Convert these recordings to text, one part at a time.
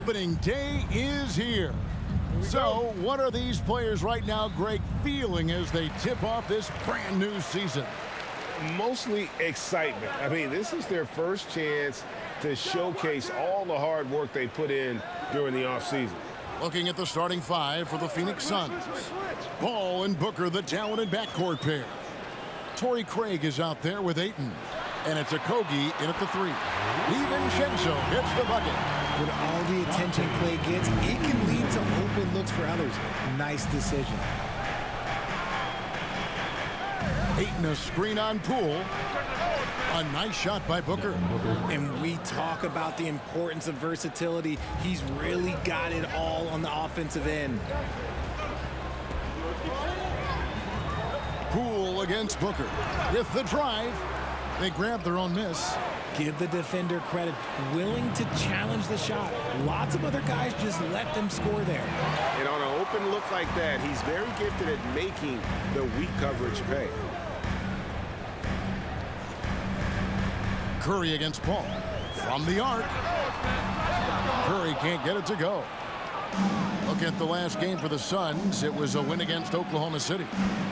Opening day is here. So what are these players right now, Greg, feeling as they tip off this brand new season? Mostly excitement. I mean, this is their first chance to showcase all the hard work they put in during the offseason. Looking at the starting five for the Phoenix Suns. Paul and Booker, the talented backcourt pair. Torrey Craig is out there with Ayton. And it's Okogie in at the three. DiVincenzo hits the bucket. With all the attention Clay gets, it can lead to open looks for others. Nice decision. Ayton a screen on Poole. A nice shot by Booker. And we talk about the importance of versatility. He's really got it all on the offensive end. Poole against Booker. With the drive. They grab their own miss. Give the defender credit. Willing to challenge the shot. Lots of other guys just let them score there. And on an open look like that, he's very gifted at making the weak coverage pay. Curry against Paul. From the arc. Curry can't get it to go. Look at the last game for the Suns. It was a win against Oklahoma City.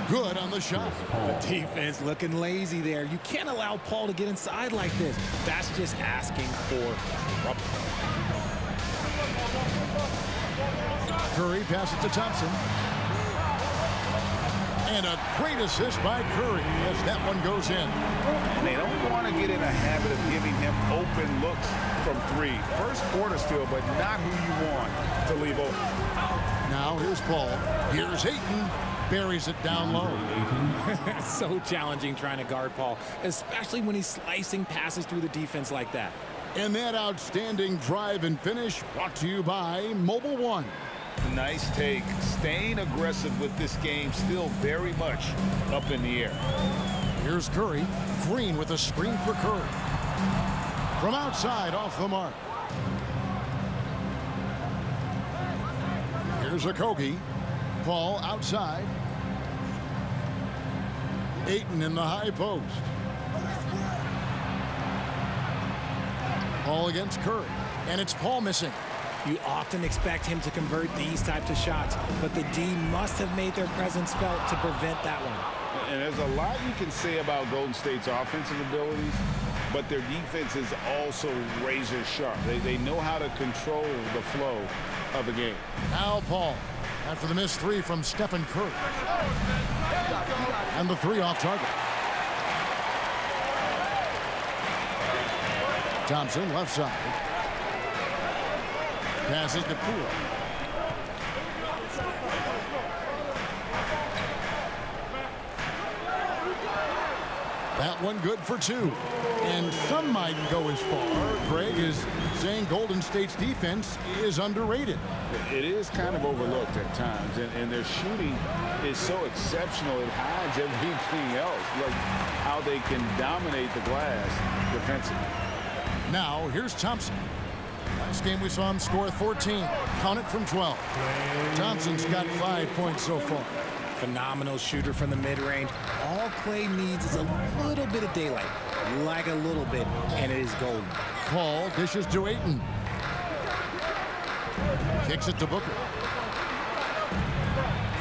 Good on the shot. The defense looking lazy there. You can't allow Paul to get inside like this. That's just asking for trouble. Curry passes to Thompson. And a great assist by Curry as that one goes in. And they don't want to get in a habit of giving him open looks from three. First quarter still, but not who you want to leave open. Now here's Paul. Here's Ayton. Buries it down low. So challenging trying to guard Paul, especially when he's slicing passes through the defense like that. And that outstanding drive and finish brought to you by Mobile One. Nice take. Staying aggressive with this game, still very much up in the air. Here's Curry. Green with a screen for Curry. From outside, off the mark. Here's Okogie. Paul outside. Ayton in the high post. Paul against Curry. And it's Paul missing. You often expect him to convert these types of shots, but the D must have made their presence felt to prevent that one. And there's a lot you can say about Golden State's offensive abilities, but their defense is also razor sharp. They know how to control the flow of the game. Now Paul after the missed three from Stephen Curry. And the three off target. Thompson left side. Passes to Poole. That one good for two. And some might go as far, Greg, is saying Golden State's defense is underrated. It is kind of overlooked at times, and their shooting is so exceptional it hides everything else, like how they can dominate the glass defensively. Now here's Thompson. Last game we saw him score 14. Count it from 12. Thompson's got 5 points so far. Phenomenal shooter from the mid-range. All Clay needs is a little bit of daylight. Like a little bit, and it is golden. Paul dishes to Ayton. Kicks it to Booker.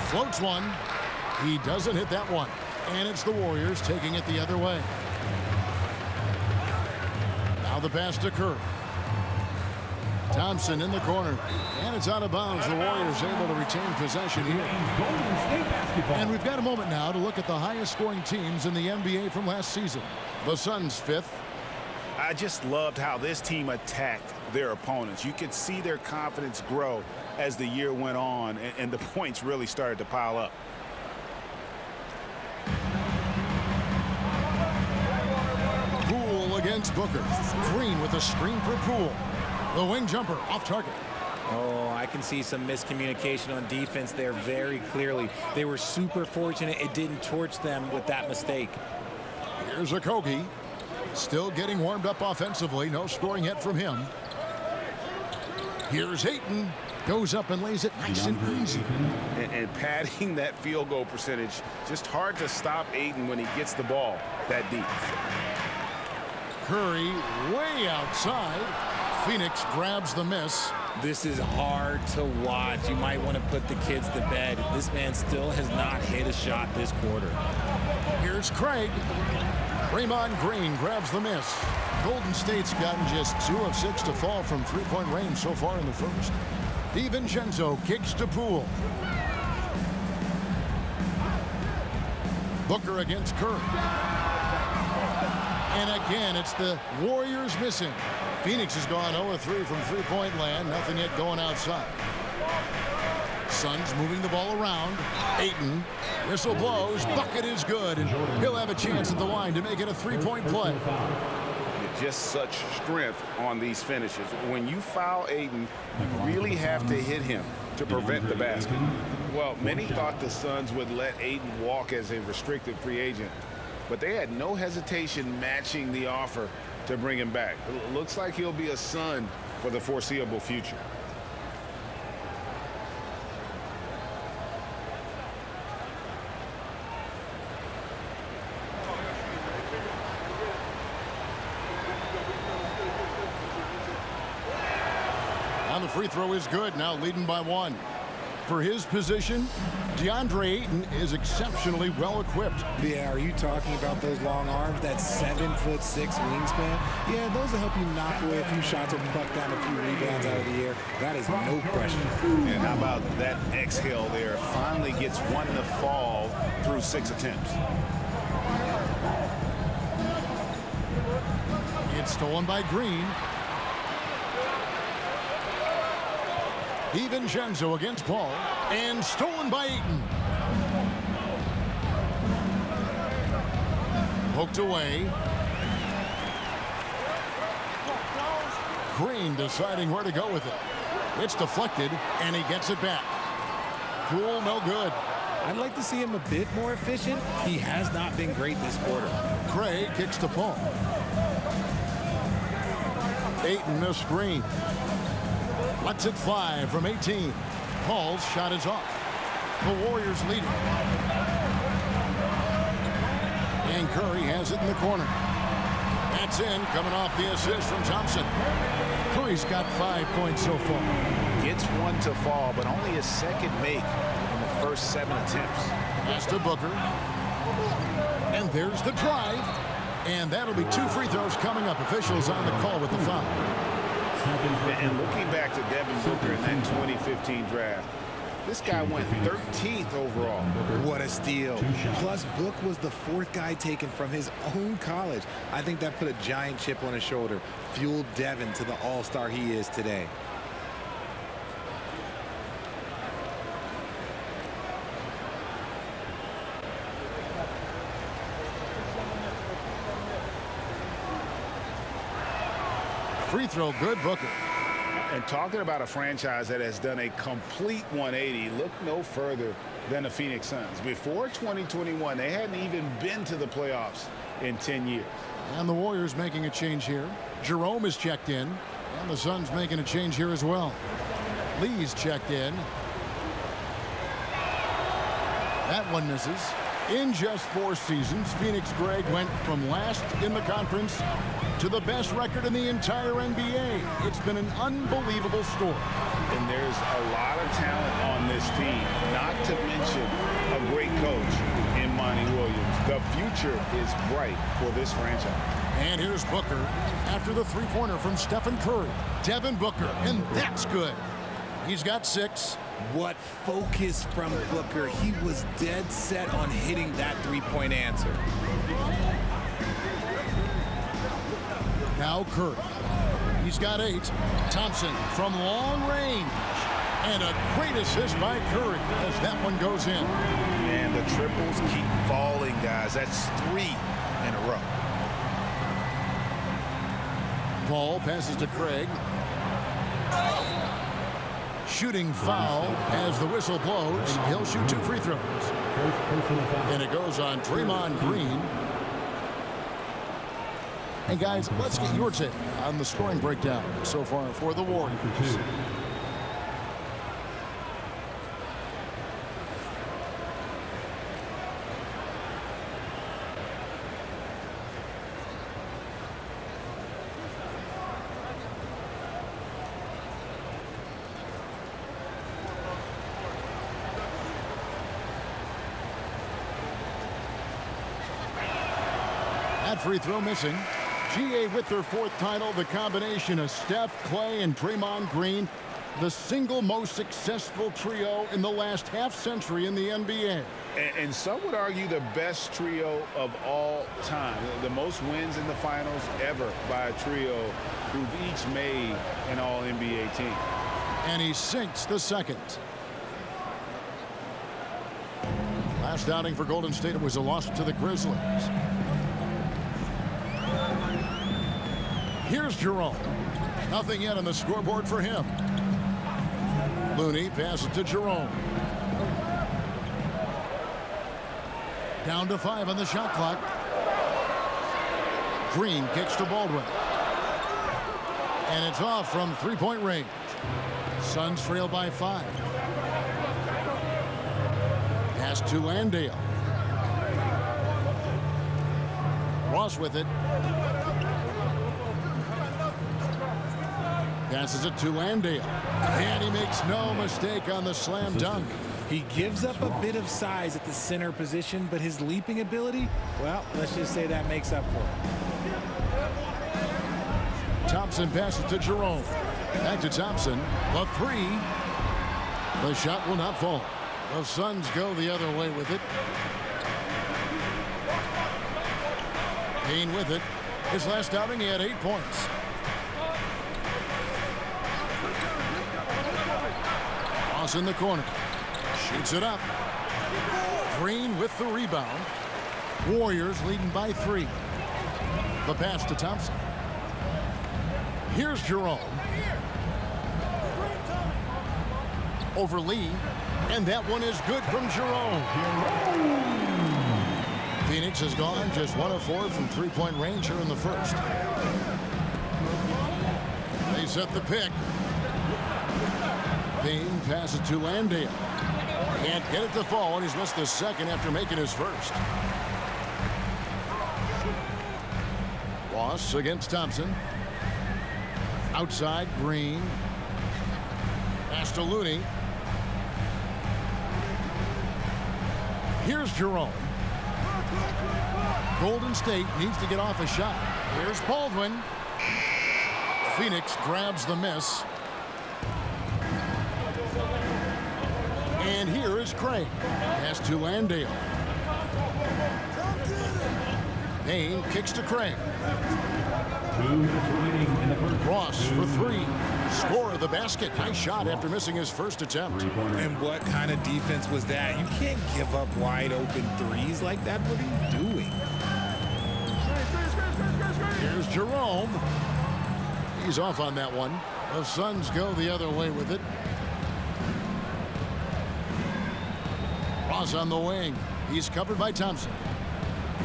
Floats one. He doesn't hit that one. And it's the Warriors taking it the other way. Now the pass to Curry. Thompson in the corner. And it's out of bounds. The Warriors able to retain possession here. And we've got a moment now to look at the highest scoring teams in the NBA from last season. The Suns fifth. I just loved how this team attacked their opponents. You could see their confidence grow as the year went on, and the points really started to pile up. Poole against Booker. Green with a screen for Poole. The wing jumper off target. Oh, I can see some miscommunication on defense there very clearly. They were super fortunate it didn't torch them with that mistake. Here's Okogie. Still getting warmed up offensively. No scoring yet from him. Here's Ayton. Goes up and lays it nice and easy. And padding that field goal percentage. Just hard to stop Ayton when he gets the ball that deep. Curry way outside. Phoenix grabs the miss. This is hard to watch. You might want to put the kids to bed. This man still has not hit a shot this quarter. Here's Craig. Draymond Green grabs the miss. Golden State's gotten just 2 of 6 to fall from three-point range so far in the first. DiVincenzo kicks to Poole. Booker against Curry. And again, it's the Warriors missing. Phoenix has gone 0-3 from three-point land. Nothing yet going outside. Suns moving the ball around. Ayton. Whistle blows. Bucket is good. And he'll have a chance at the line to make it a three-point play. Just such strength on these finishes. When you foul Ayton, you really have to hit him to prevent the basket. Well, many thought the Suns would let Ayton walk as a restricted free agent, but they had no hesitation matching the offer to bring him back. It looks like he'll be a Sun for the foreseeable future. And the free throw is good, now leading by 1. For his position, DeAndre Ayton is exceptionally well equipped. Yeah, are you talking about those long arms, that 7'6" wingspan? Yeah, those will help you knock away a few shots or pluck down a few rebounds out of the air. That is no question. And how about that exhale there? Finally gets one to fall through 6 attempts. It's stolen by Green. DiVincenzo against Paul, and stolen by Ayton. Poked away. Green deciding where to go with it. It's deflected, and he gets it back. Poole, no good. I'd like to see him a bit more efficient. He has not been great this quarter. Craig kicks to Paul. Ayton a screen. Lets it fly from 18. Paul's shot is off. The Warriors lead it. And Curry has it in the corner. That's in, coming off the assist from Thompson. Curry's got 5 points so far. Gets one to fall, but only his second make in the first 7 attempts. Pass to Booker. And there's the drive. And that'll be 2 free throws coming up. Officials on the call with the foul. And looking back to Devin Booker in that 2015 draft, this guy went 13th overall. What a steal. Plus, Book was the 4th guy taken from his own college. I think that put a giant chip on his shoulder, fueled Devin to the all-star he is today. Free throw, good, Booker. And talking about a franchise that has done a complete 180, look no further than the Phoenix Suns. Before 2021, they hadn't even been to the playoffs in 10 years. And the Warriors making a change here. Jerome is checked in. And the Suns making a change here as well. Lee's checked in. That one misses. In just 4 seasons, Phoenix, Greg, went from last in the conference to the best record in the entire NBA. It's been an unbelievable story. And there's a lot of talent on this team, not to mention a great coach in Monty Williams. The future is bright for this franchise. And here's Booker after the three-pointer from Stephen Curry. Devin Booker, and that's good. He's got 6. What focus from Booker. He was dead set on hitting that three-point answer. Now Curry. He's got 8. Thompson from long range. And a great assist by Curry as that one goes in. And the triples keep falling, guys. That's 3 in a row. Paul passes to Craig. Shooting foul as the whistle blows. He'll shoot 2 free throws. And it goes on Draymond Green. And guys, let's get your take on the scoring breakdown so far for the Warriors. That free throw missing. GA with their 4th title, the combination of Steph, Clay, and Draymond Green, the single most successful trio in the last half-century in the NBA. And some would argue the best trio of all time. The most wins in the finals ever by a trio who've each made an All-NBA team. And he sinks the second. Last outing for Golden State, it was a loss to the Grizzlies. Here's Jerome. Nothing yet on the scoreboard for him. Looney passes to Jerome. Down to 5 on the shot clock. Green kicks to Baldwin. And it's off from three-point range. Suns trail by 5. Pass to Landale. Ross with it. Passes it to Landale. And he makes no mistake on the slam dunk. He gives up a bit of size at the center position, but his leaping ability, well, let's just say that makes up for it. Thompson passes to Jerome. Back to Thompson. The 3. The shot will not fall. The Suns go the other way with it. Payne with it. His last outing, he had 8 points. Ross in the corner. Shoots it up. Green with the rebound. Warriors leading by 3. The pass to Thompson. Here's Jerome. Over Lee. And that one is good from Jerome. Phoenix has gone just 1 of 4 from three-point range here in the first. They set the pick. Payne passes to Landale. Can't get it to fall, and he's missed the second after making his first. Ross against Thompson. Outside, Green. Pass to Looney. Here's Jerome. Golden State needs to get off a shot. Here's Baldwin. Phoenix grabs the miss. And here is Craig. Pass to Landale. Payne kicks to Craig. Ross for 3. Score the basket. Nice shot after missing his first attempt. And what kind of defense was that? You can't give up wide open threes like that. What are you doing? Here's Jerome. He's off on that one. The Suns go the other way with it. Ross on the wing. He's covered by Thompson.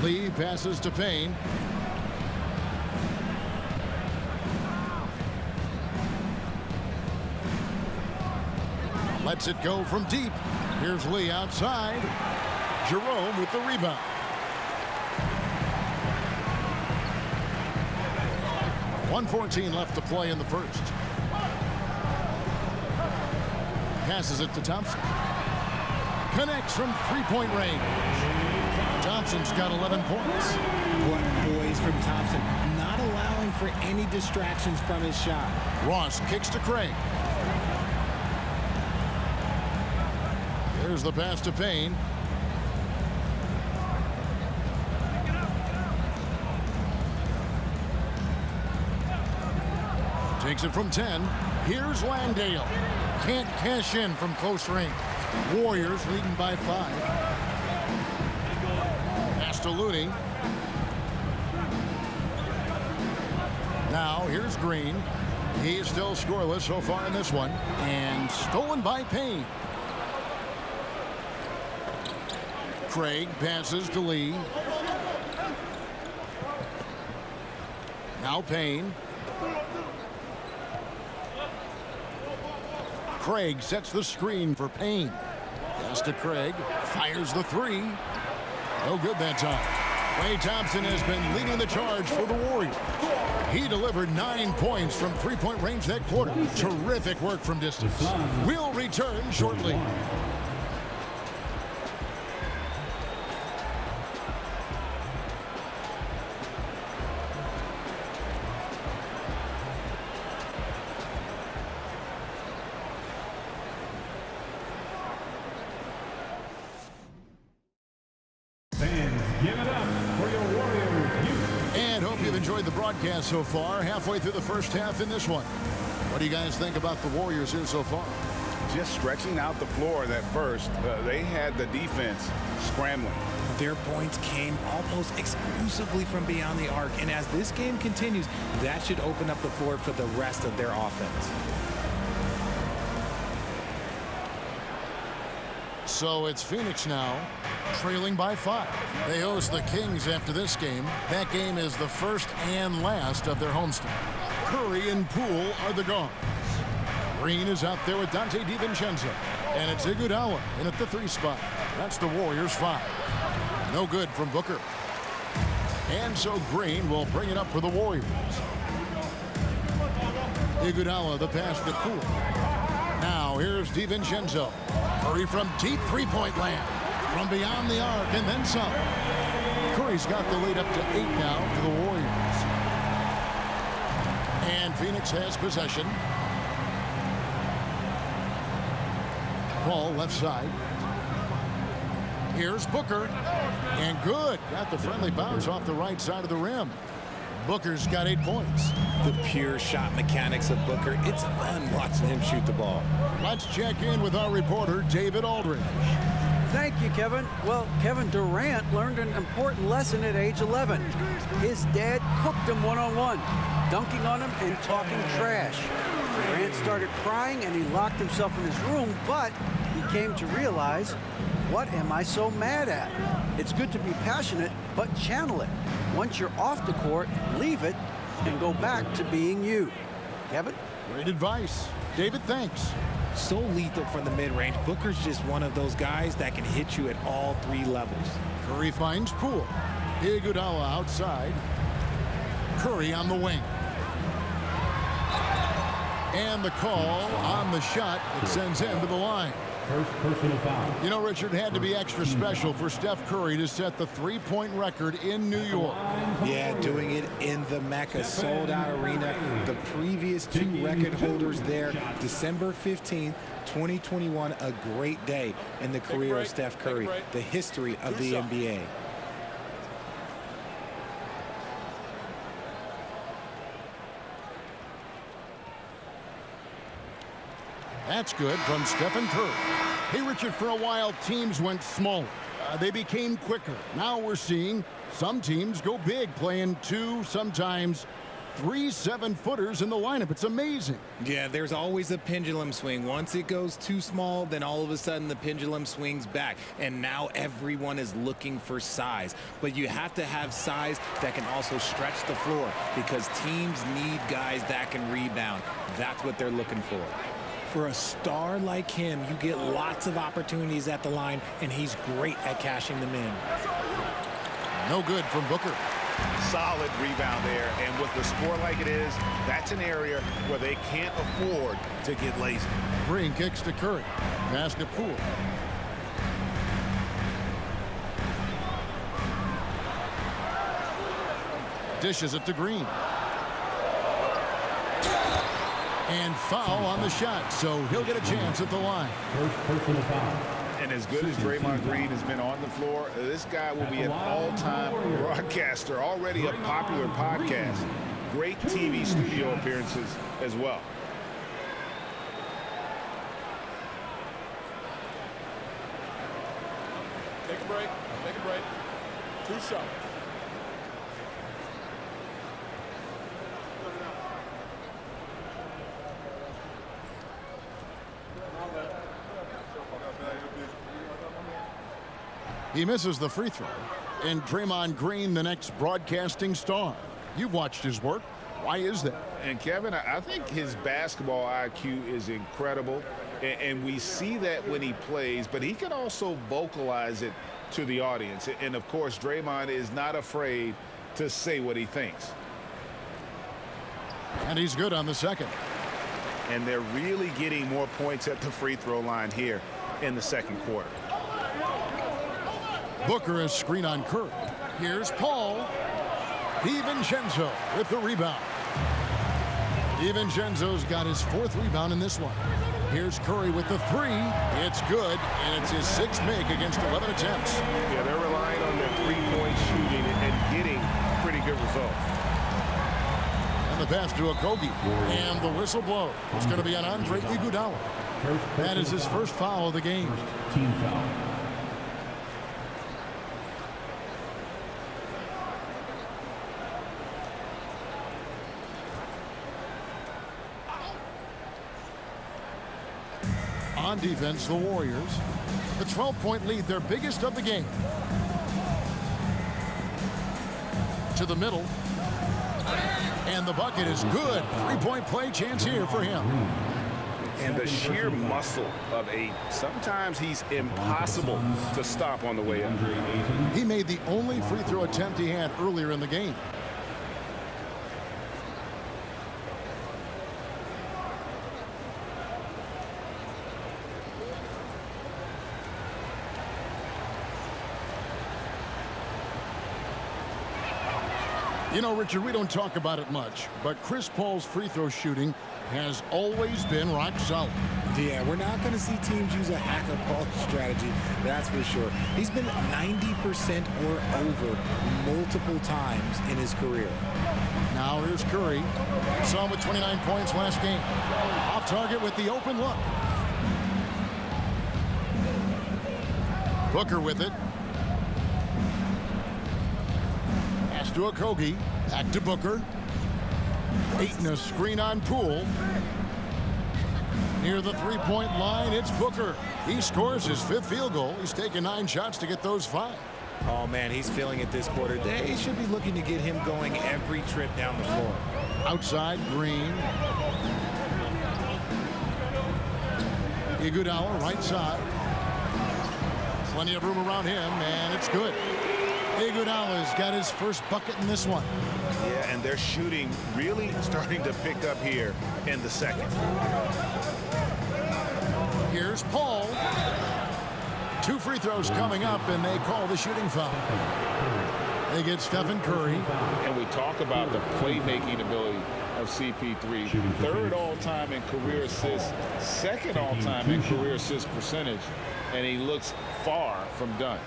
Lee passes to Payne. Lets it go from deep. Here's Lee outside. Jerome with the rebound. .114 left to play in the first. Passes it to Thompson. Connects from three-point range. Thompson's got 11 points. What poise from Thompson, not allowing for any distractions from his shot. Ross kicks to Craig. There's the pass to Payne. Takes it from 10. Here's Landale. Can't cash in from close range. Warriors leading by 5. Pass to Looney. Now here's Green. He's still scoreless so far in this one. And stolen by Payne. Craig passes to Lee. Now Payne. Craig sets the screen for Payne. Pass to Craig. Fires the 3. No good that time. Klay Thompson has been leading the charge for the Warriors. He delivered 9 points from three-point range that quarter. Terrific work from distance. We'll return shortly. enjoyed the broadcast so far. Halfway through the first half in this one. What do you guys think about the Warriors here so far? Just stretching out the floor that first. They had the defense scrambling. Their points came almost exclusively from beyond the arc. And as this game continues, that should open up the floor for the rest of their offense. So it's Phoenix now, trailing by 5. They host the Kings after this game. That game is the first and last of their homestand. Curry and Poole are the guards. Green is out there with Dante DiVincenzo. And it's Iguodala in at the 3 spot. That's the Warriors' 5. No good from Booker. And so Green will bring it up for the Warriors. Iguodala, the pass to Poole. Now here's DiVincenzo. Curry from deep three-point land. From beyond the arc and then some. Curry's got the lead up to 8 now for the Warriors. And Phoenix has possession. Ball left side. Here's Booker. And good. Got the friendly bounce off the right side of the rim. Booker's got 8 points. The pure shot mechanics of Booker. It's fun watching him shoot the ball. Let's check in with our reporter, David Aldridge. Thank you, Kevin. Well, Kevin Durant learned an important lesson at age 11. His dad cooked him one-on-one, dunking on him and talking trash. Durant started crying and he locked himself in his room, but he came to realize, what am I so mad at? It's good to be passionate, but channel it. Once you're off the court, leave it and go back to being you. Kevin? Great advice. David, thanks. So lethal from the mid-range. Booker's just one of those guys that can hit you at all 3 levels. Curry finds Poole. Iguodala outside. Curry on the wing. And the call on the shot that sends him to the line. First personal foul. You know, Richard, it had to be extra special for Steph Curry to set the 3-point record in New York. Yeah, doing it in the Mecca sold-out arena. The previous 2 record holders there, December 15th, 2021, a great day in the career of Steph Curry, the history of the NBA. That's good from Stephen Curry. Hey, Richard, for a while, teams went smaller. They became quicker. Now we're seeing some teams go big, playing 2, sometimes 3 7-footers in the lineup. It's amazing. Yeah, there's always a pendulum swing. Once it goes too small, then all of a sudden the pendulum swings back. And now everyone is looking for size. But you have to have size that can also stretch the floor because teams need guys that can rebound. That's what they're looking for. For a star like him, you get lots of opportunities at the line, and he's great at cashing them in. No good from Booker. Solid rebound there, and with the score like it is, that's an area where they can't afford to get lazy. Green kicks to Curry. Pass to Poole. Dishes it to Green. And foul on the shot, so he'll get a chance at the line. First personal foul. And as good as Draymond Green has been on the floor, this guy will be an all-time broadcaster, already a popular podcast. Great TV studio appearances as well. Take a break. Take a break. 2 shots. He misses the free throw. And Draymond Green, the next broadcasting star. You've watched his work. Why is that? And Kevin, I think his basketball IQ is incredible. And we see that when he plays, but he can also vocalize it to the audience. And of course, Draymond is not afraid to say what he thinks. And he's good on the second. And they're really getting more points at the free throw line here in the second quarter. Booker is screen on Curry. Here's Paul. DiVincenzo with the rebound. DiVincenzo's got his 4th rebound in this one. Here's Curry with the 3. It's good, and it's his 6th make against 11 attempts. Yeah, they're relying on their 3-point shooting and getting pretty good results. the pass to Okogie. And the whistle blows. It's going to be on Andre Iguodala. That is his first foul of the game. Team foul. On defense, the Warriors. The 12-point lead, their biggest of the game. To the middle. And the bucket is good. Three-point play chance here for him. And the sheer muscle of Ayton. Sometimes he's impossible to stop on the way up. He made the only free throw attempt he had earlier in the game. You know, Richard, we don't talk about it much, but Chris Paul's free throw shooting has always been rock solid. Yeah, we're not going to see teams use a hacker Paul strategy, that's for sure. He's been 90% or over multiple times in his career. Now here's Curry. Saw him with 29 points last game. Off target with the open look. Booker with it. Pass to Okogie. Back to Booker. Ayton a screen on Poole. Near the three-point line, it's Booker. He scores his fifth field goal. He's taken 9 shots to get those 5. Oh, man, he's feeling it this quarter. They should be looking to get him going every trip down the floor. Outside, Green. Iguodala, right side. Plenty of room around him, and it's good. Iguodala's got his first bucket in this one. Yeah, and they're shooting really starting to pick up here in the second. Here's Paul. 2 free throws coming up, and they call the shooting foul. They get Stephen Curry. And we talk about the playmaking ability of CP3. Third all-time in career assists, second all-time in career assist percentage, and he looks far from done.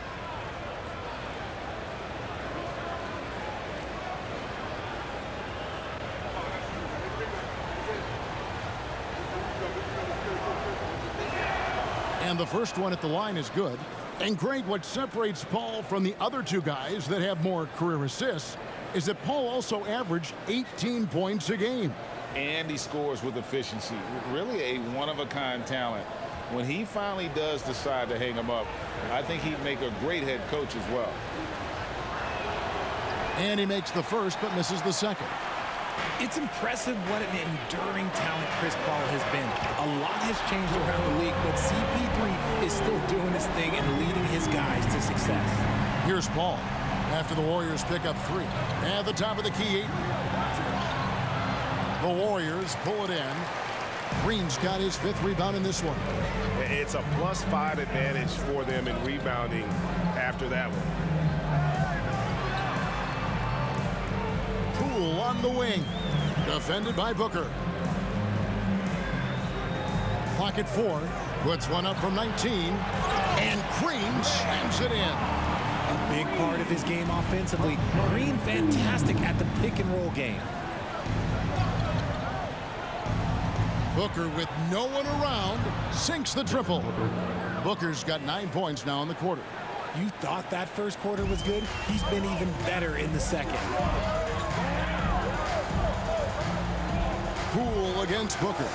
And the first one at the line is good. And Greg, what separates Paul from the other 2 guys that have more career assists is that Paul also averaged 18 points a game. And he scores with efficiency. Really a one-of-a-kind talent. When he finally does decide to hang him up, I think he'd make a great head coach as well. And he makes the first but misses the second. It's impressive what an enduring talent Chris Paul has been. A lot has changed around the league, but CP3 is still doing his thing and leading his guys to success. Here's Paul after the Warriors pick up 3. At the top of the key, Ayton. The Warriors pull it in. Green's got his 5th rebound in this one. It's a +5 advantage for them in rebounding after that one. Poole on the wing. Defended by Booker. Clock at 4. Puts one up from 19. And Green slams it in. A big part of his game offensively. Green fantastic at the pick and roll game. Booker with no one around sinks the triple. Booker's got 9 points now in the quarter. You thought that first quarter was good? He's been even better in the second. Poole against Booker.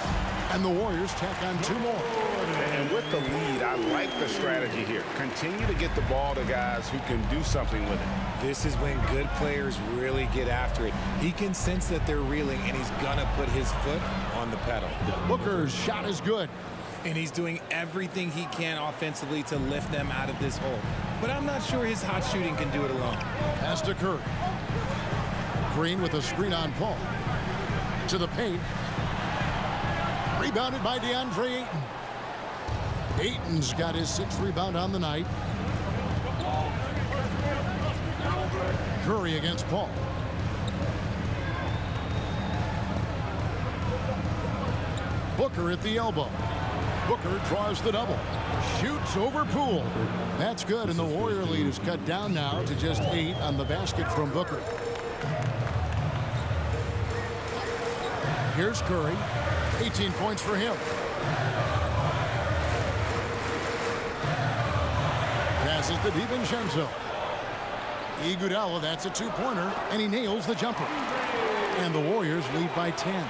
And the Warriors tack on 2 more. And with the lead, I like the strategy here. Continue to get the ball to guys who can do something with it. This is when good players really get after it. He can sense that they're reeling, and he's gonna put his foot on the pedal. Booker's shot is good. And he's doing everything he can offensively to lift them out of this hole. But I'm not sure his hot shooting can do it alone. Pass to Curry. Green with a screen on Paul. To the paint. Rebounded by DeAndre Ayton. Ayton's got his 6th rebound on the night. Curry against Paul. Booker at the elbow. Booker draws the double. Shoots over Poole. That's good, and the Warrior lead is cut down now to just 8 on the basket from Booker. Here's Curry. 18 points for him. Passes to DiVincenzo. Iguodala, that's a two-pointer, and he nails the jumper. And the Warriors lead by 10.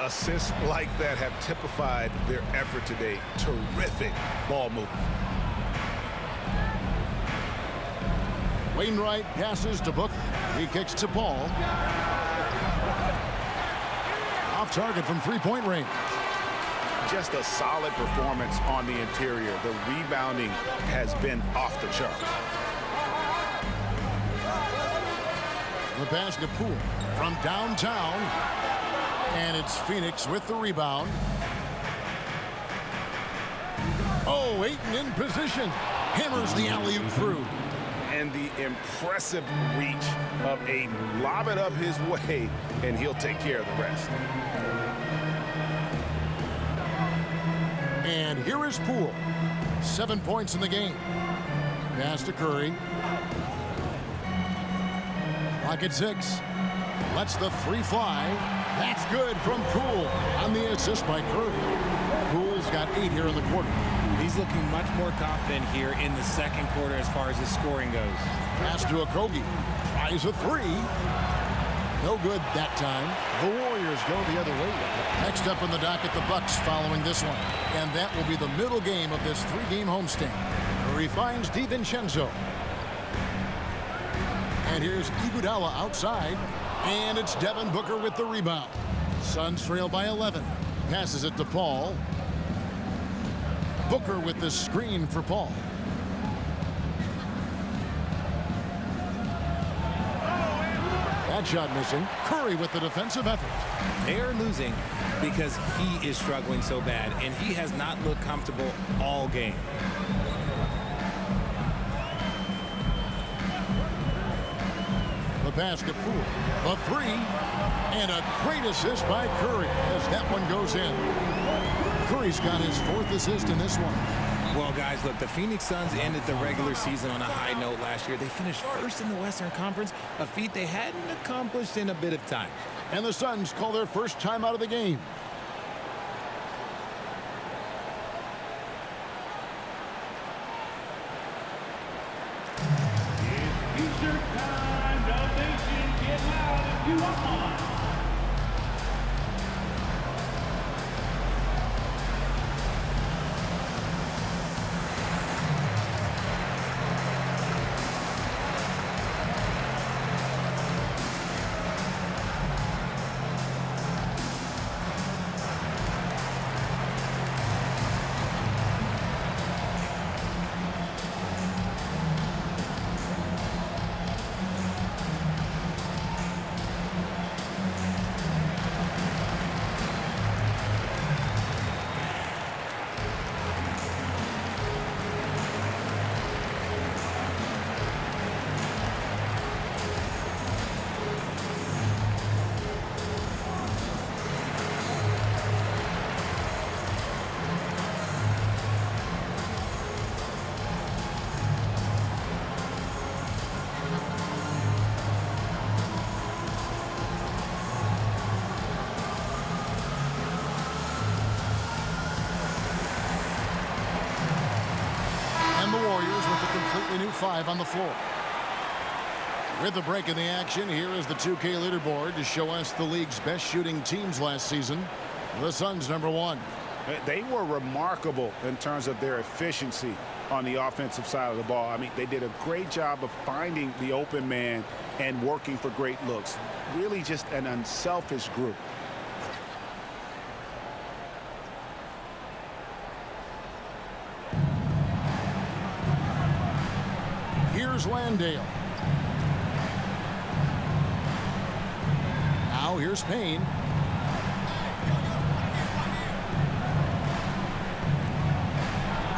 Assists like that have typified their effort today. Terrific ball movement. Wainwright passes to Booker. He kicks to Paul. Off target from three-point range. Just a solid performance on the interior. The rebounding has been off the charts. The pass to Poole from downtown. And it's Phoenix with the rebound. Oh, Ayton in position. Hammers the alley-oop through. And the impressive reach of Ayton. Lob it up his way, and he'll take care of the rest. And here is Poole. 7 points in the game. Pass to Curry. Clock at 6. Lets the three fly. That's good from Poole on the assist by Curry. Poole's got 8 here in the quarter. He's looking much more confident here in the second quarter as far as his scoring goes. Pass to Okogie. Tries a three. No good that time. The Warriors go the other way. Next up on the docket, the Bucks following this one. And that will be the middle game of this three-game homestand. Curry finds DiVincenzo. And here's Iguodala outside. And it's Devin Booker with the rebound. Suns trail by 11. Passes it to Paul. Booker with the screen for Paul. That shot missing. Curry with the defensive effort. They are losing because he is struggling so bad, and he has not looked comfortable all game. The pass to Poole. A three. And a great assist by Curry as that one goes in. Curry's got his 4th assist in this one. Well, guys, look, the Phoenix Suns ended the regular season on a high note last year. They finished first in the Western Conference, a feat they hadn't accomplished in a bit of time. And the Suns call their first time out of the game. T-shirt time, the nation, get loud if you want one. And the Warriors with a completely new 5 on the floor. With the break in the action, here is the 2K leaderboard to show us the league's best shooting teams last season. The Suns #1. They were remarkable in terms of their efficiency on the offensive side of the ball. I mean, they did a great job of finding the open man and working for great looks. Really just an unselfish group. Here's Landale. Now here's Payne.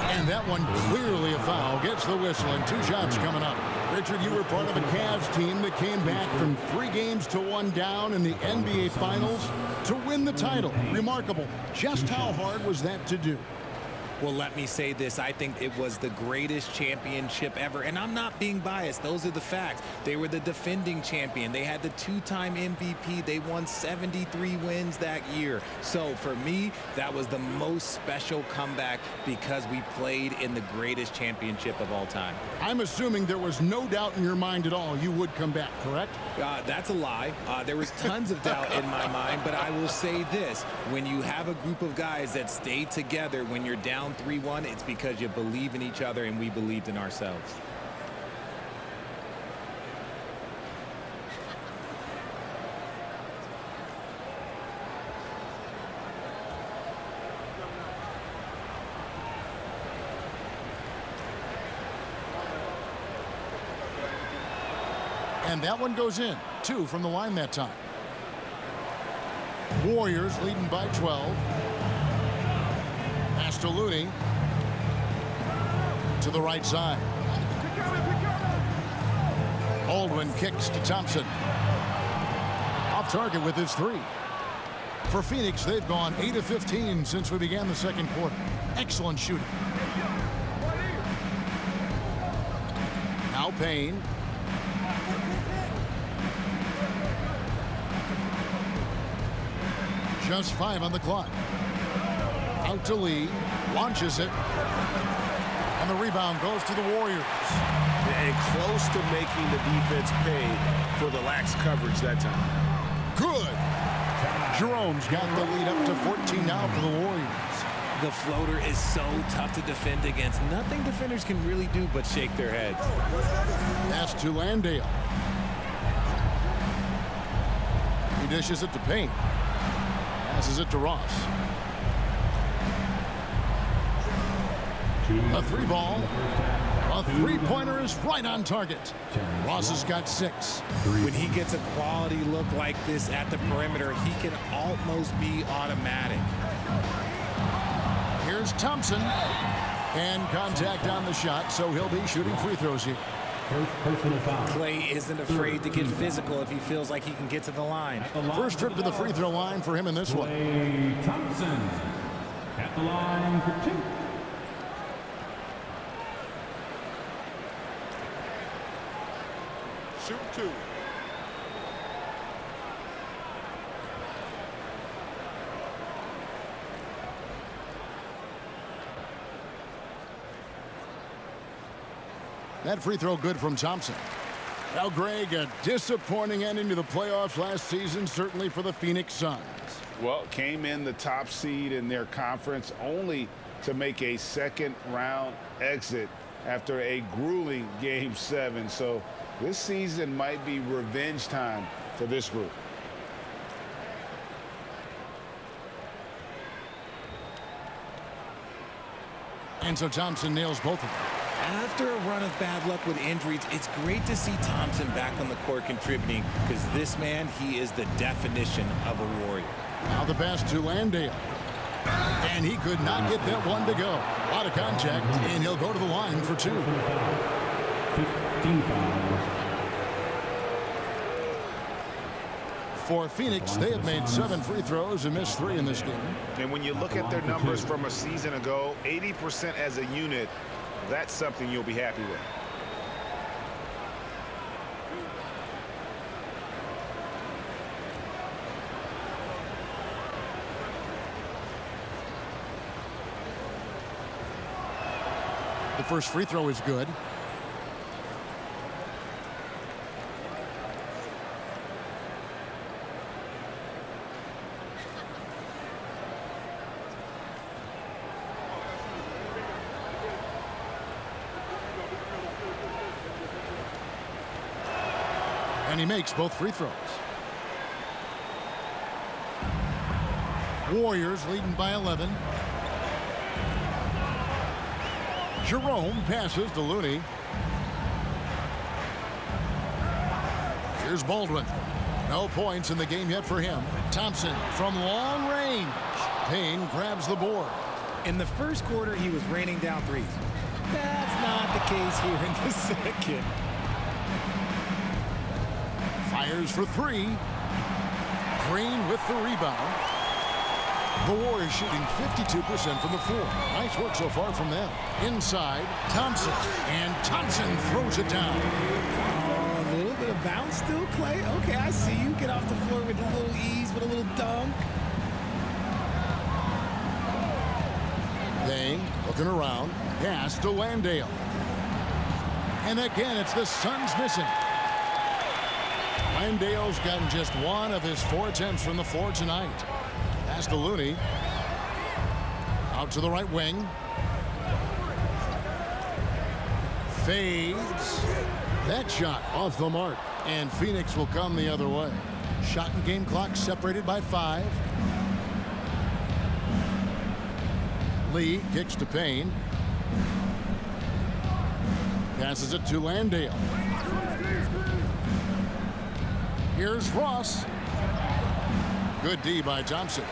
And that one clearly a foul. Gets the whistle and 2 shots coming up. Richard, you were part of a Cavs team that came back from 3 games to 1 down in the NBA Finals to win the title. Remarkable. Just how hard was that to do? Well, let me say this. I think it was the greatest championship ever. And I'm not being biased. Those are the facts. They were the defending champion. They had the 2-time MVP. They won 73 wins that year. So for me, that was the most special comeback because we played in the greatest championship of all time. I'm assuming there was no doubt in your mind at all you would come back, correct? That's a lie. There was tons of doubt in my mind, but I will say this. When you have a group of guys that stay together when you're down 3-1, it's because you believe in each other and we believed in ourselves. And that one goes in. 2 from the line that time. Warriors leading by 12. Pass to Looney. To the right side. Baldwin kicks to Thompson. Off target with his 3. For Phoenix, they've gone 8 of 15 since we began the second quarter. Excellent shooting. Now Payne. Just 5 on the clock. Out to Lee. Launches it. And the rebound goes to the Warriors. And close to making the defense pay for the lax coverage that time. Good. Jerome's got the lead up to 14 now for the Warriors. The floater is so tough to defend against. Nothing defenders can really do but shake their heads. Pass to Landale. He dishes it to Payne. Passes it to Ross. A 3-ball. A 3-pointer is right on target. Ross has got 6. When he gets a quality look like this at the perimeter, he can almost be automatic. Here's Thompson. And contact on the shot, so he'll be shooting free throws here. Clay isn't afraid to get physical if he feels like he can get to the line. First trip to the free throw line for him in this one. Clay Thompson at the line for 2. Shoot 2. That free throw good from Thompson. Now, Greg, a disappointing ending to the playoffs last season, certainly for the Phoenix Suns. Well, came in the top seed in their conference only to make a second-round exit after a grueling Game 7. So this season might be revenge time for this group. And so Thompson nails both of them. After a run of bad luck with injuries, it's great to see Thompson back on the court contributing because this man, he is the definition of a warrior. Now the pass to Landale. And he could not get that one to go. A lot of contact, and he'll go to the line for 2. 15 foul. For Phoenix, they have made 7 free throws and missed 3 in this game. And when you look at their numbers from a season ago, 80% as a unit, that's something you'll be happy with. The first free throw is good. And he makes both free throws. Warriors leading by 11. Jerome passes to Looney. Here's Baldwin. No points in the game yet for him. Thompson from long range. Payne grabs the board. In the first quarter, he was raining down threes. That's not the case here in the second. Fires for 3. Green with the rebound. The Warriors shooting 52% from the floor. Nice work so far from them. Inside, Thompson. And Thompson throws it down. Oh, a little bit of bounce still, Clay. Okay, I see you. Get off the floor with a little ease, with a little dunk. Dang, looking around. Pass to Landale. And again, it's the Suns missing. Landale's gotten just one of his 4 attempts from the floor tonight. Pass to Looney. Out to the right wing. Fades. That shot off the mark. And Phoenix will come the other way. Shot and game clock separated by 5. Lee kicks to Payne. Passes it to Landale. Here's Ross. Good D by Thompson.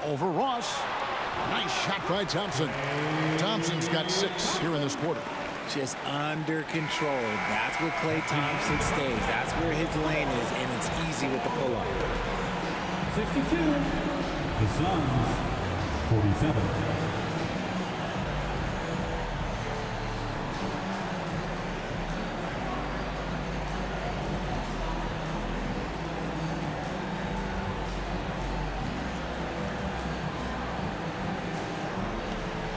Over Ross. Nice shot by Thompson. Thompson's got 6 here in this quarter. Just under control. That's where Klay Thompson stays. That's where his lane is, and it's easy with the pull-up. 62. The Suns, 47.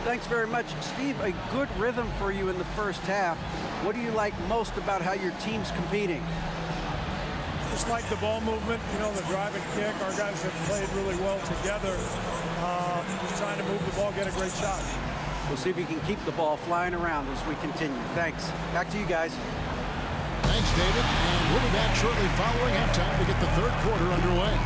Thanks very much, Steve. A good rhythm for you in the first half. What do you like most about how your team's competing? Just like the ball movement, you know, the drive and kick. Our guys have played really well together. Just trying to move the ball, get a great shot. We'll see if we can keep the ball flying around as we continue. Thanks. Back to you guys. Thanks, David. And we'll be back shortly following halftime to get the third quarter underway.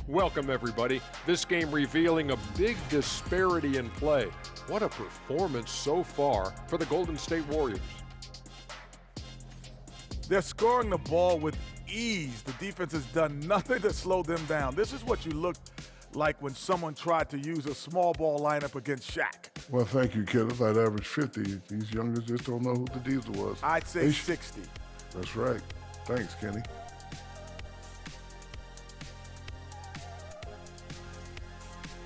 Welcome, everybody. This game revealing a big disparity in play. What a performance so far for the Golden State Warriors. They're scoring the ball with ease. The defense has done nothing to slow them down. This is what you looked like when someone tried to use a small ball lineup against Shaq. Well, thank you, Kenneth. I'd average 50. These youngers just don't know who the Diesel was. I'd say 60. That's right. Thanks, Kenny.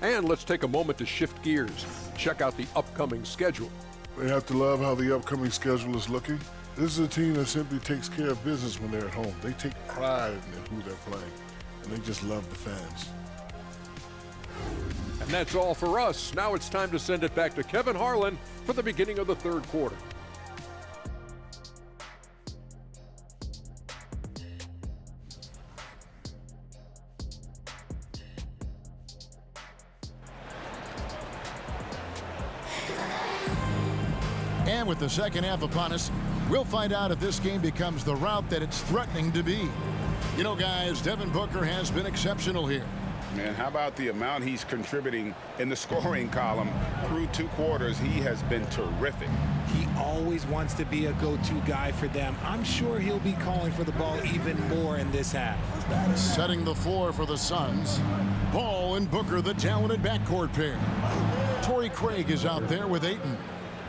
And let's take a moment to shift gears. Check out the upcoming schedule. They have to love how the upcoming schedule is looking. This is a team that simply takes care of business when they're at home. They take pride in who they're playing, and they just love the fans. And that's all for us. Now it's time to send it back to Kevin Harlan for the beginning of the third quarter. And with the second half upon us, we'll find out if this game becomes the route that it's threatening to be. You know, guys, Devin Booker has been exceptional here. Man, how about the amount he's contributing in the scoring column through 2 quarters? He has been terrific. He always wants to be a go-to guy for them. I'm sure he'll be calling for the ball even more in this half. Setting the floor for the Suns. Ball and Booker, the talented backcourt pair. Torrey Craig is out there with Ayton.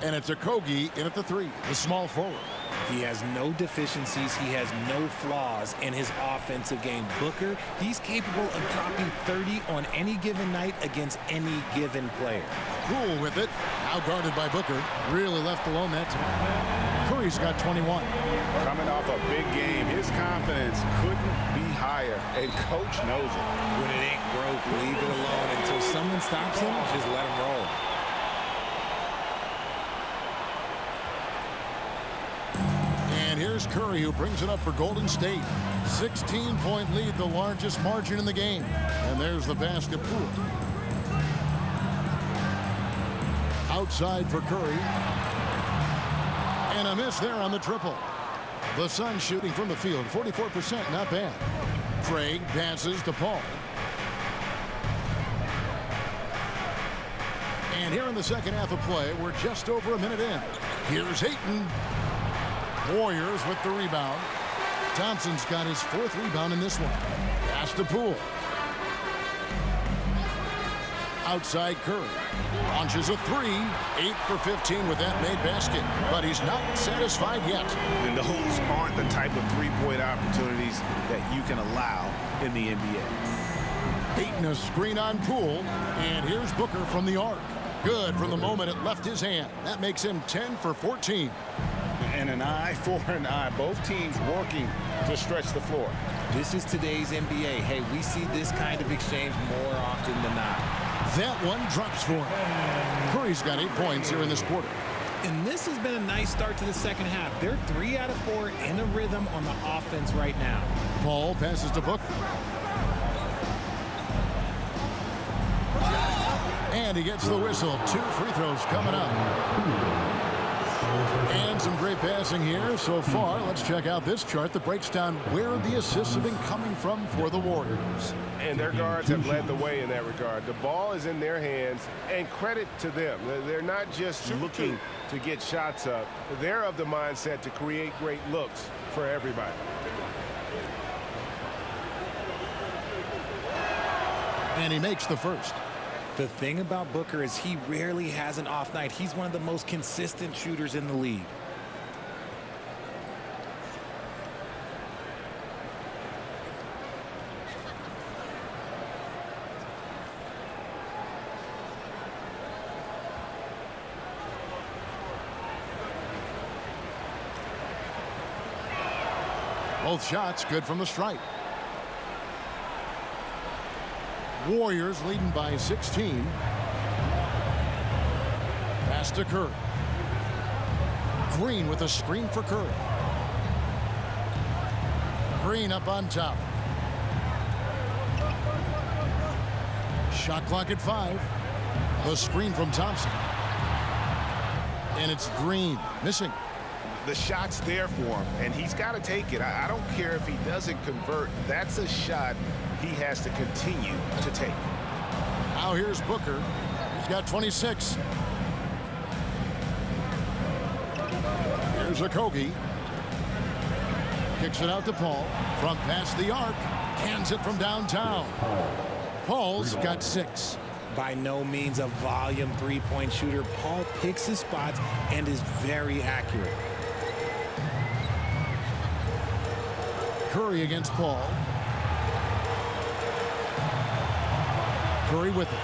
And it's Okogie in at the 3, the small forward. He has no deficiencies. He has no flaws in his offensive game. Booker, he's capable of dropping 30 on any given night against any given player. Cool with it. Now guarded by Booker. Really left alone that time. Curry's got 21. Coming off a big game, his confidence couldn't be higher, and coach knows it. When it ain't broke, leave it alone until someone stops him. Just let him roll. And here's Curry, who brings it up for Golden State. 16-point lead, the largest margin in the game. And there's the basket. Poole. Outside for Curry. And a miss there on the triple. The Suns shooting from the field, 44%, not bad. Craig passes to Paul. And here in the second half of play, we're just over a minute in. Here's Ayton. Warriors with the rebound. Thompson's got his 4th rebound in this one. Pass to Poole. Outside Curry. Launches a 3. 8 for 15 with that made basket. But he's not satisfied yet. And those aren't the type of three-point opportunities that you can allow in the NBA. Ayton, a screen on Poole. And here's Booker from the arc. Good from the moment it left his hand. That makes him 10 for 14. And an eye for an eye. Both teams working to stretch the floor. This is today's NBA. Hey, we see this kind of exchange more often than not. That one drops for him. Curry's got 8 points here in this quarter. And this has been a nice start to the second half. They're 3 out of 4 in a rhythm on the offense right now. Paul passes to Booker. And he gets the whistle. 2 free throws coming up. And some great passing here so far. Let's check out this chart that breaks down where the assists have been coming from for the Warriors. And their guards have led the way in that regard. The ball is in their hands, and credit to them. They're not just looking to get shots up. They're of the mindset to create great looks for everybody. And he makes the first. The thing about Booker is he rarely has an off night. He's one of the most consistent shooters in the league. Both shots good from the stripe. Warriors leading by 16. Pass to Curry. Green with a screen for Curry. Green up on top. Shot clock at 5. The screen from Thompson. And it's Green missing. The shot's there for him, and he's got to take it. I don't care if he doesn't convert. That's a shot he has to continue to take. Now here's Booker. He's got 26. Here's Okogie. Kicks it out to Paul. From past the arc. Cans it from downtown. Paul's got 6. By no means a volume three-point shooter, Paul picks his spots and is very accurate. Curry against Paul. Curry with it.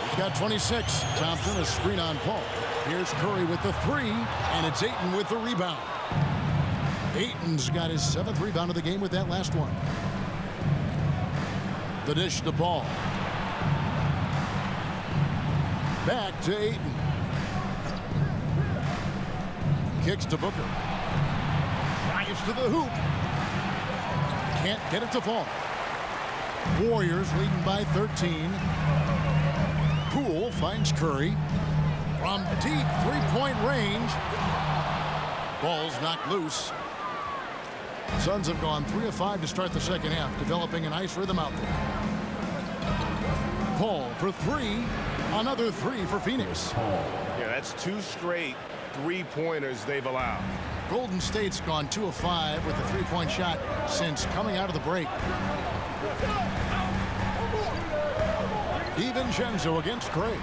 He's got 26. Thompson a screen on Paul. Here's Curry with the 3, and it's Ayton with the rebound. Ayton's got his 7th rebound of the game with that last one. The dish to Paul. Back to Ayton. Kicks to Booker. Drives to the hoop. Can't get it to fall. Warriors leading by 13. Poole finds Curry. From deep three-point range. Ball's knocked loose. Suns have gone 3 of 5 to start the second half, developing a nice rhythm out there. Paul for 3. Another 3 for Phoenix. Yeah, that's 2 straight three-pointers they've allowed. Golden State's gone 2 of 5 with the three-point shot since coming out of the break. DiVincenzo against Craig.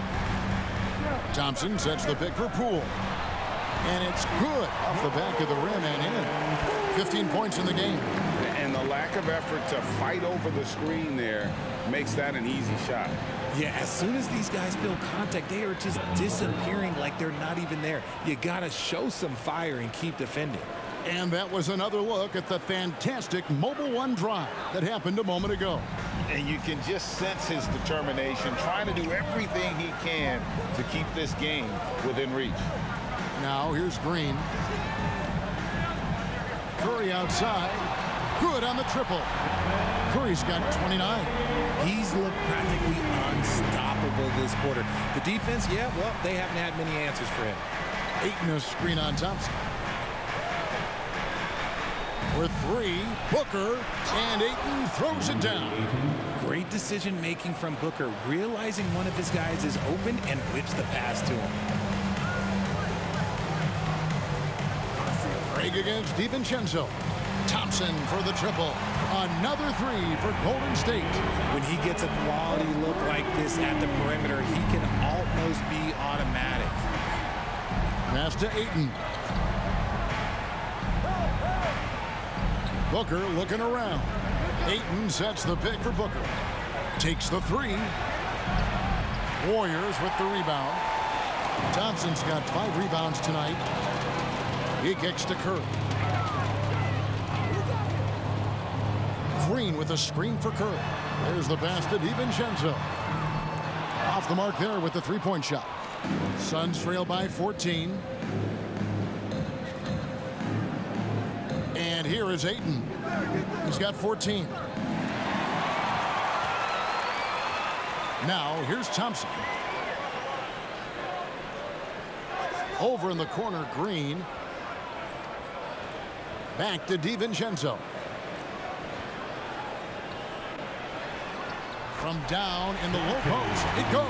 Thompson sets the pick for Poole. And it's good off the back of the rim and in. 15 points in the game. And the lack of effort to fight over the screen there makes that an easy shot. Yeah, as soon as these guys feel contact, they are just disappearing like they're not even there. You got to show some fire and keep defending. And that was another look at the fantastic Mobile One drive that happened a moment ago. And you can just sense his determination, trying to do everything he can to keep this game within reach. Now here's Green. Curry outside. Good on the triple. Curry's got 29. He's looked practically unstoppable this quarter. The defense, yeah, well, they haven't had many answers for him. Ayton a screen on Thompson. With three, Booker, and Ayton throws it down. Great decision making from Booker, realizing one of his guys is open and whips the pass to him. Craig against DiVincenzo. Thompson for the triple. Another three for Golden State. When he gets a quality look like this at the perimeter, he can almost be automatic. Pass to Ayton. Booker looking around. Ayton sets the pick for Booker. Takes the three. Warriors with the rebound. Thompson's got 5 rebounds tonight. He kicks to Curry. Green with a screen for Curry. There's the pass to DiVincenzo. Off the mark there with the three-point shot. Suns trail by 14. And here is Ayton. He's got 14. Now here's Thompson. Over in the corner, Green. Back to DiVincenzo. From down in the low post, it goes.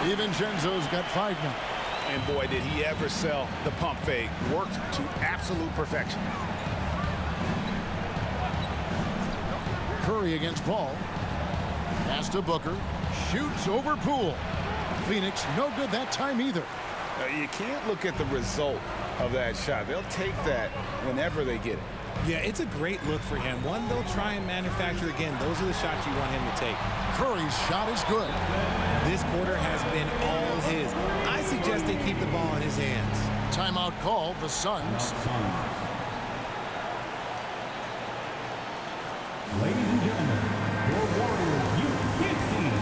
DiVincenzo's got 5 now. And boy, did he ever sell the pump fake. Worked to absolute perfection. Curry against Paul. Pass to Booker. Shoots over Poole. Phoenix no good that time either. You can't look at the result of that shot. They'll take that whenever they get it. Yeah, it's a great look for him. One they'll try and manufacture again. Those are the shots you want him to take. Curry's shot is good. This quarter has been all his. I suggest they keep the ball in his hands. Timeout called, the Suns. Ladies and gentlemen, your Warriors Youth Kids team.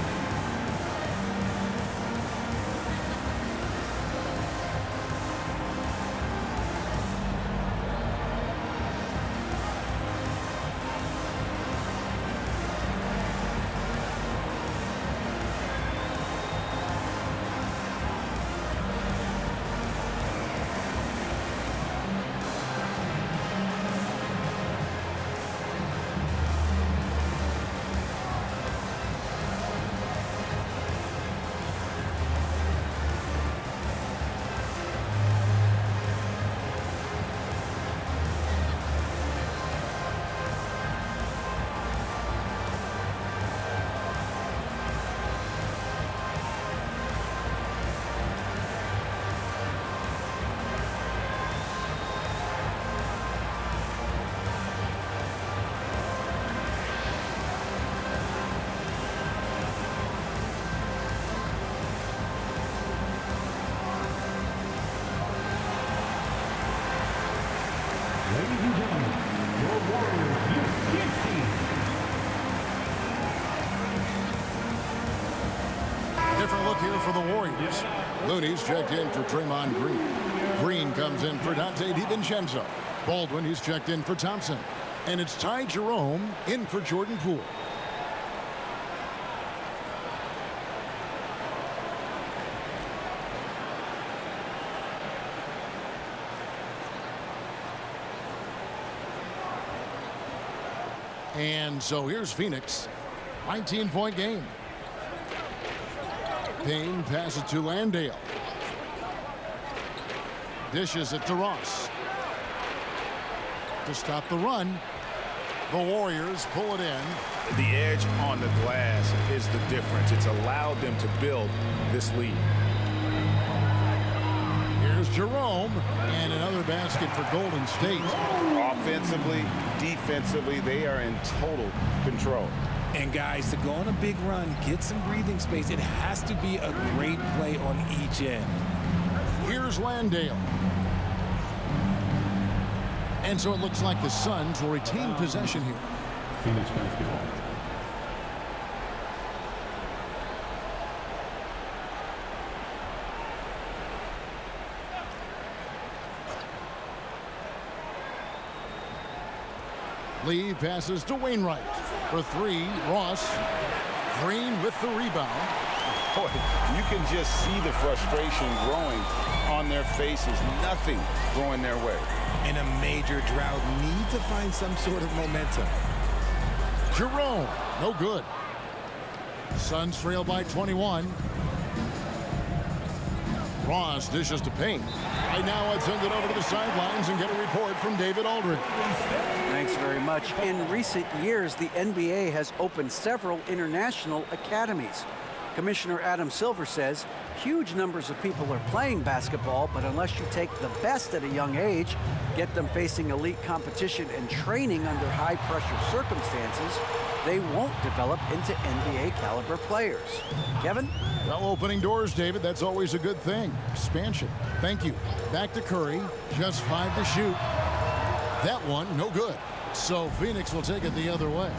Ladies and gentlemen, your Warriors Youth Kids team. Different look here for the Warriors. Looney's checked in for Draymond Green. Green comes in for Dante DiVincenzo. Baldwin, he's checked in for Thompson. And it's Ty Jerome in for Jordan Poole. And so here's Phoenix. 19-point game. Payne passes to Landale. Dishes it to Ross. To stop the run, the Warriors pull it in. The edge on the glass is the difference. It's allowed them to build this lead. Here's Here's Jerome, and another basket for Golden State. Offensively, defensively, they are in total control. And guys, to go on a big run, get some breathing space, it has to be a great play on each end. Here's Landale. And so it looks like the Suns will retain possession here. Phoenix basketball. Lee passes to Wainwright. For three, Ross. Green with the rebound. Boy, you can just see the frustration growing on their faces. Nothing going their way. In a major drought, need to find some sort of momentum. Jerome, no good. Suns trail by 21. Ross dishes to Payne. Right now, let's send it over to the sidelines and get a report from David Aldridge. Thanks very much. In recent years, the NBA has opened several international academies. Commissioner Adam Silver says huge numbers of people are playing basketball, but unless you take the best at a young age, get them facing elite competition and training under high-pressure circumstances, they won't develop into NBA-caliber players. Kevin? Well, opening doors, David, that's always a good thing. Expansion. Thank you. Back to Curry. Just 5 to shoot. That one, no good. So Phoenix will take it the other way.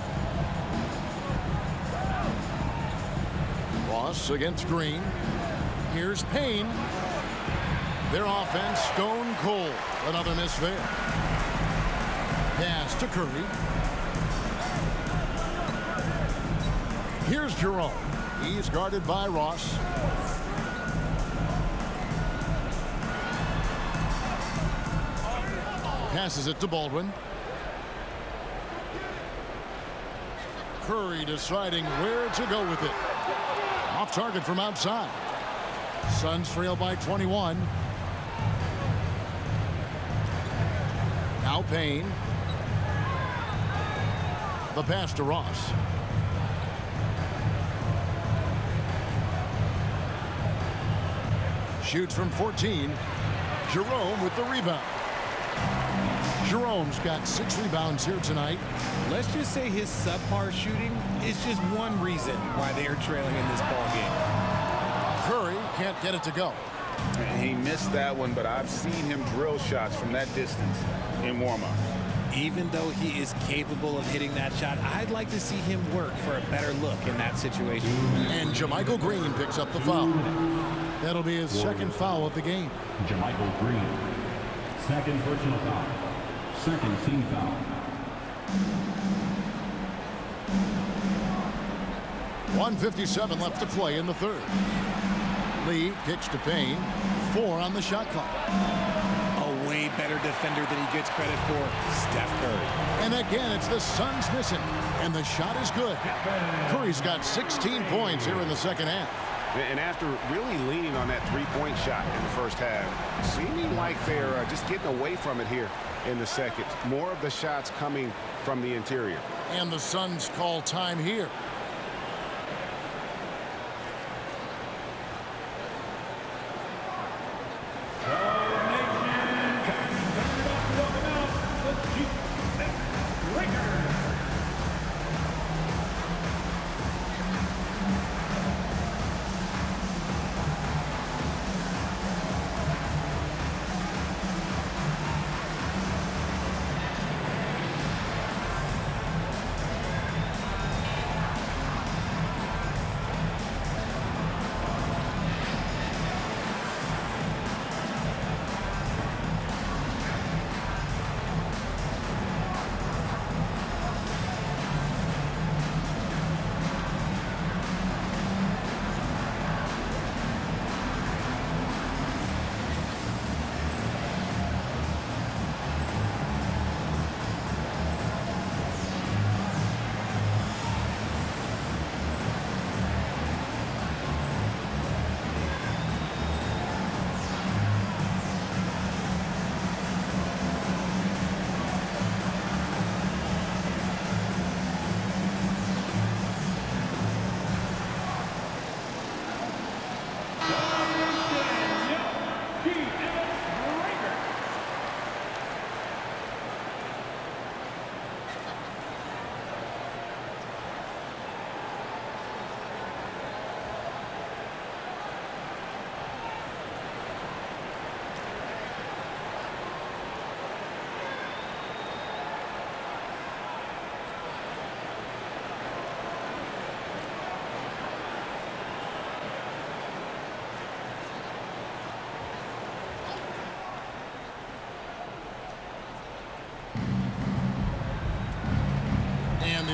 Ross against Green. Here's Payne. Their offense stone cold. Another miss there. Pass to Curry. Here's Jerome. He's guarded by Ross. Passes it to Baldwin. Curry deciding where to go with it. Off target from outside. Suns trail by 21. Now Payne. The pass to Ross. Shoots from 14. Jerome with the rebound. Jerome's got 6 rebounds here tonight. Let's just say his subpar shooting is just one reason why they are trailing in this ball game. Curry can't get it to go. He missed that one, but I've seen him drill shots from that distance in warm-up. Even though he is capable of hitting that shot, I'd like to see him work for a better look in that situation. And JaMychal Green picks up the foul. That'll be his second foul of the game. JaMychal Green. Second personal foul. Second team foul. .157 left to play in the third. Lee kicks to Payne. 4 on the shot clock. A way better defender than he gets credit for, Steph Curry. And again, it's the Suns missing. And the shot is good. Curry's got 16 points here in the second half. And after really leaning on that three-point shot in the first half, seeming like they're just getting away from it here in the second. More of the shots coming from the interior. And the Suns call time here.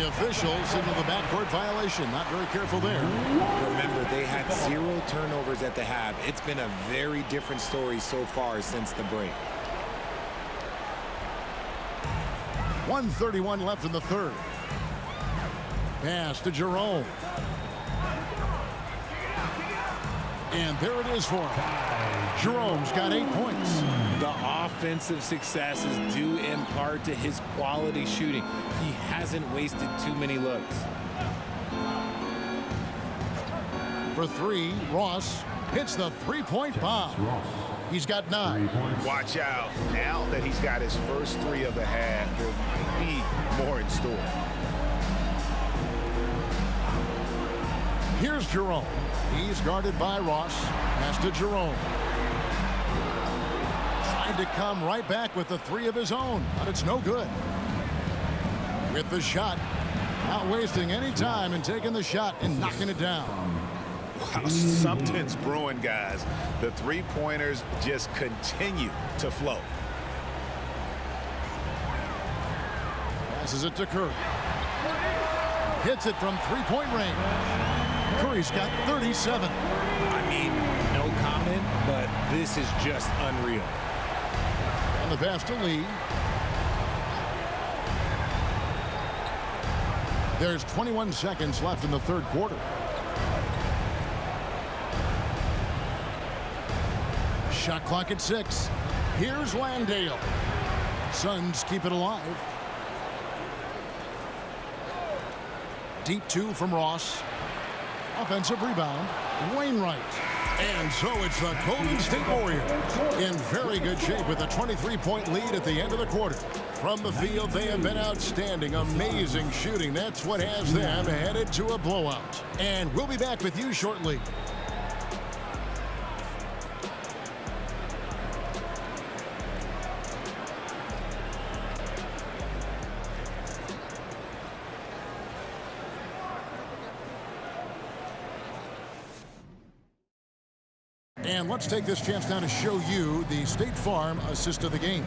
the officials signal the backcourt violation. Not very careful there. Remember, they had 0 turnovers at the half. It's been a very different story so far since the break. 1:31 left in the third. Pass to Jerome. And there it is for him. Jerome's got 8 points. The offensive success is due in part to his quality shooting. He hasn't wasted too many looks. For 3, Ross hits the three-point bomb. He's got 9. Watch out. Now that he's got his first 3 of the half, there'll be more in store. Here's Jerome. He's guarded by Ross. Pass to Jerome. Trying to come right back with the 3 of his own, but it's no good. With the shot, not wasting any time and taking the shot and knocking it down. Wow, something's brewing, guys. The three-pointers just continue to flow. Passes it to Curry. Hits it from three-point range. Curry's got 37. I mean, no comment, but this is just unreal. And the pass to Lee. There's 21 seconds left in the third quarter. Shot clock at 6. Here's Landale. Suns keep it alive. Deep 2 from Ross. Offensive rebound. Wainwright. And so it's the Golden State Warriors in very good shape with a 23-point lead at the end of the quarter. From the field, they have been outstanding. Amazing shooting. That's what has them headed to a blowout. And we'll be back with you shortly. And let's take this chance now to show you the State Farm assist of the game.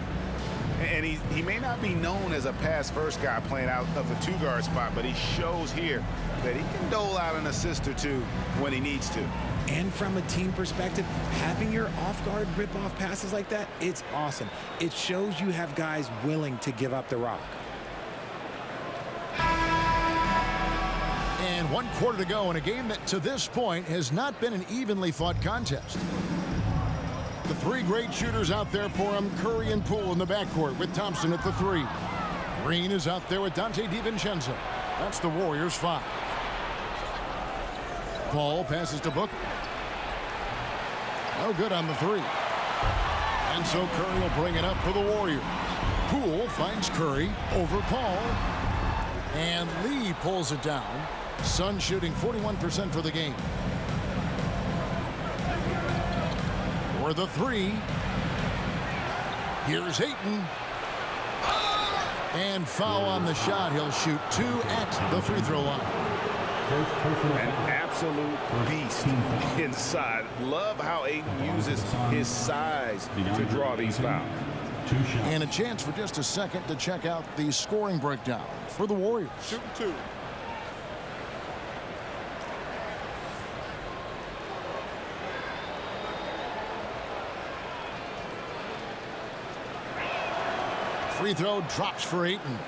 And he may not be known as a pass-first guy playing out of the two-guard spot, but he shows here that he can dole out an assist or two when he needs to. And from a team perspective, having your off-guard rip-off passes like that, it's awesome. It shows you have guys willing to give up the rock. And 1 quarter to go in a game that to this point has not been an evenly fought contest. The 3 great shooters out there for him, Curry and Poole in the backcourt with Thompson at the 3. Green is out there with Dante DiVincenzo. That's the Warriors' 5. Paul passes to Booker. No good on the 3. And so Curry will bring it up for the Warriors. Poole finds Curry over Paul. And Lee pulls it down. Suns shooting 41% for the game. For the 3. Here's Ayton. And foul on the shot. He'll shoot 2 at the free throw line. An absolute beast inside. Love how Ayton uses his size to draw these fouls. And a chance for just a second to check out the scoring breakdown for the Warriors. Shooting 2. Free throw drops for Ayton.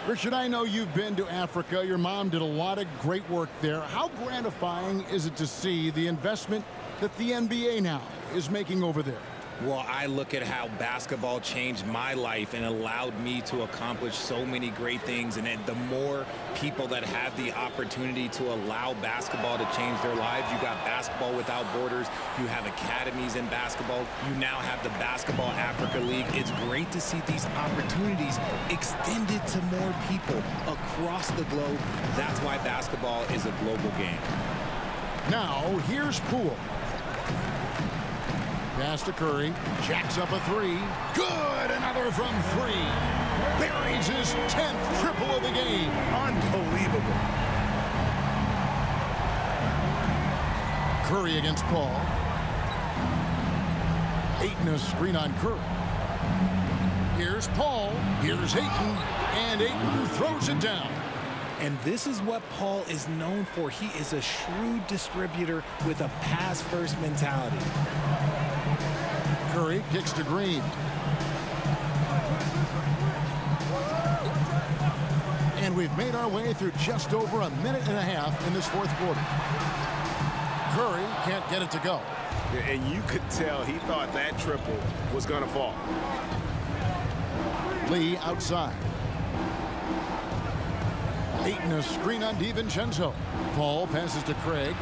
Richard, I know you've been to Africa. Your mom did a lot of great work there. How gratifying is it to see the investment that the NBA now is making over there? Well, I look at how basketball changed my life and allowed me to accomplish so many great things. And the more people that have the opportunity to allow basketball to change their lives, you got Basketball Without Borders, you have academies in basketball, you now have the Basketball Africa League. It's great to see these opportunities extended to more people across the globe. That's why basketball is a global game. Now, here's Poole. Pass to Curry. Jacks up a 3. Good! Another from 3. Buries his 10th triple of the game. Unbelievable. Curry against Paul. Ayton a screen on Curry. Here's Paul. Here's Ayton. And Ayton throws it down. And this is what Paul is known for. He is a shrewd distributor with a pass-first mentality. Curry kicks to Green. And we've made our way through just over a minute and a half in this fourth quarter. Curry can't get it to go. And you could tell he thought that triple was going to fall. Lee outside. Ayton a screen on DiVincenzo. Paul passes to Craig.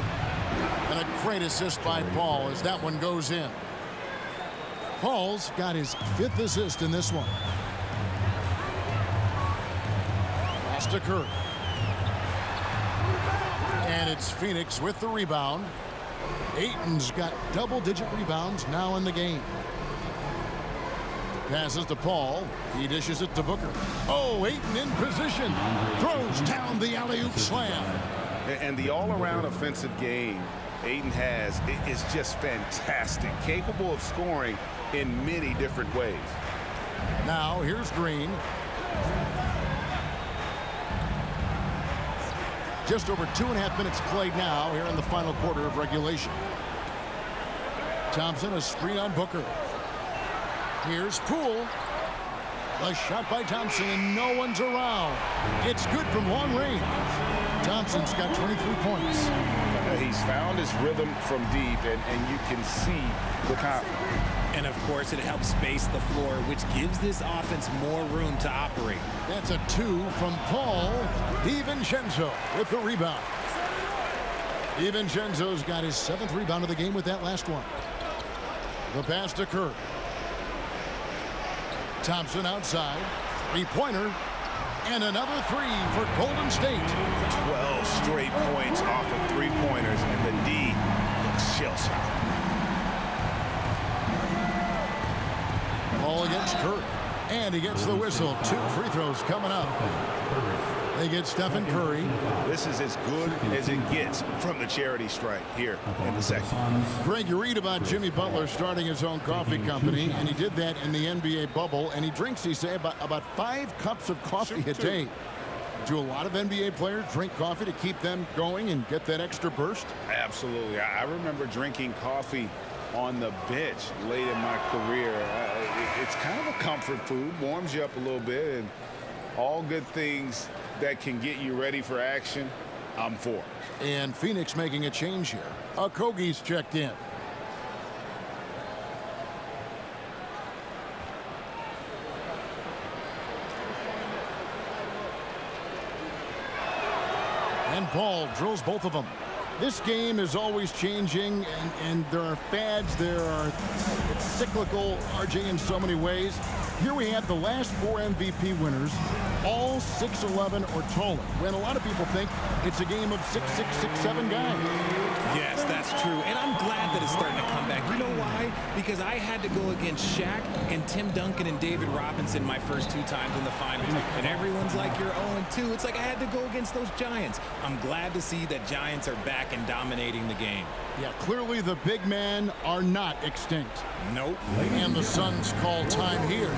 And a great assist by Paul as that one goes in. Paul's got his 5th assist in this one. Pass to Curry. And it's Phoenix with the rebound. Ayton's got double-digit rebounds now in the game. Passes to Paul. He dishes it to Booker. Oh, Ayton in position. Throws down the alley-oop slam. And the all-around offensive game Ayton has is just fantastic. Capable of scoring in many different ways. Now, here's Green. Just over 2.5 minutes played now here in the final quarter of regulation. Thompson a screen on Booker. Here's Poole. A shot by Thompson and no one's around. It's good from long range. Thompson's got 23 points. He's found his rhythm from deep and you can see the confidence. And of course it helps space the floor, which gives this offense more room to operate. That's a 2 from Paul. DiVincenzo with the rebound. DiVincenzo's got his 7th rebound of the game with that last one. The pass to Curry. Thompson outside. 3-pointer. And another 3 for Golden State. 12 straight points off of 3-pointers, and the D looks shell-shocked. Ball against Curry. And he gets the whistle. 2 free throws coming up. They get Stephen Curry. This is as good as it gets from the charity stripe here in the second. Greg, you read about Jimmy Butler starting his own coffee company, and he did that in the NBA bubble, and he drinks, he say, about 5 cups of coffee a day. Do a lot of NBA players drink coffee to keep them going and get that extra burst? Absolutely. I remember drinking coffee on the bench late in my career. It's kind of a comfort food, warms you up a little bit, and all good things that can get you ready for action, I'm for. And Phoenix making a change here. Okogie's checked in. And Paul drills both of them. This game is always changing, and there are fads, it's cyclical, RJ, in so many ways. Here we have the last 4 MVP winners, all 6'11" or taller, when a lot of people think it's a game of 6'6", 6'7" guys. Yes, that's true, and I'm glad that it's starting to come back. You know why? Because I had to go against Shaq and Tim Duncan and David Robinson my first 2 times in the finals, and everyone's like, you're 0-2. It's like I had to go against those Giants. I'm glad to see that Giants are back and dominating the game. Yeah, clearly the big men are not extinct. Nope. And the Suns call time here.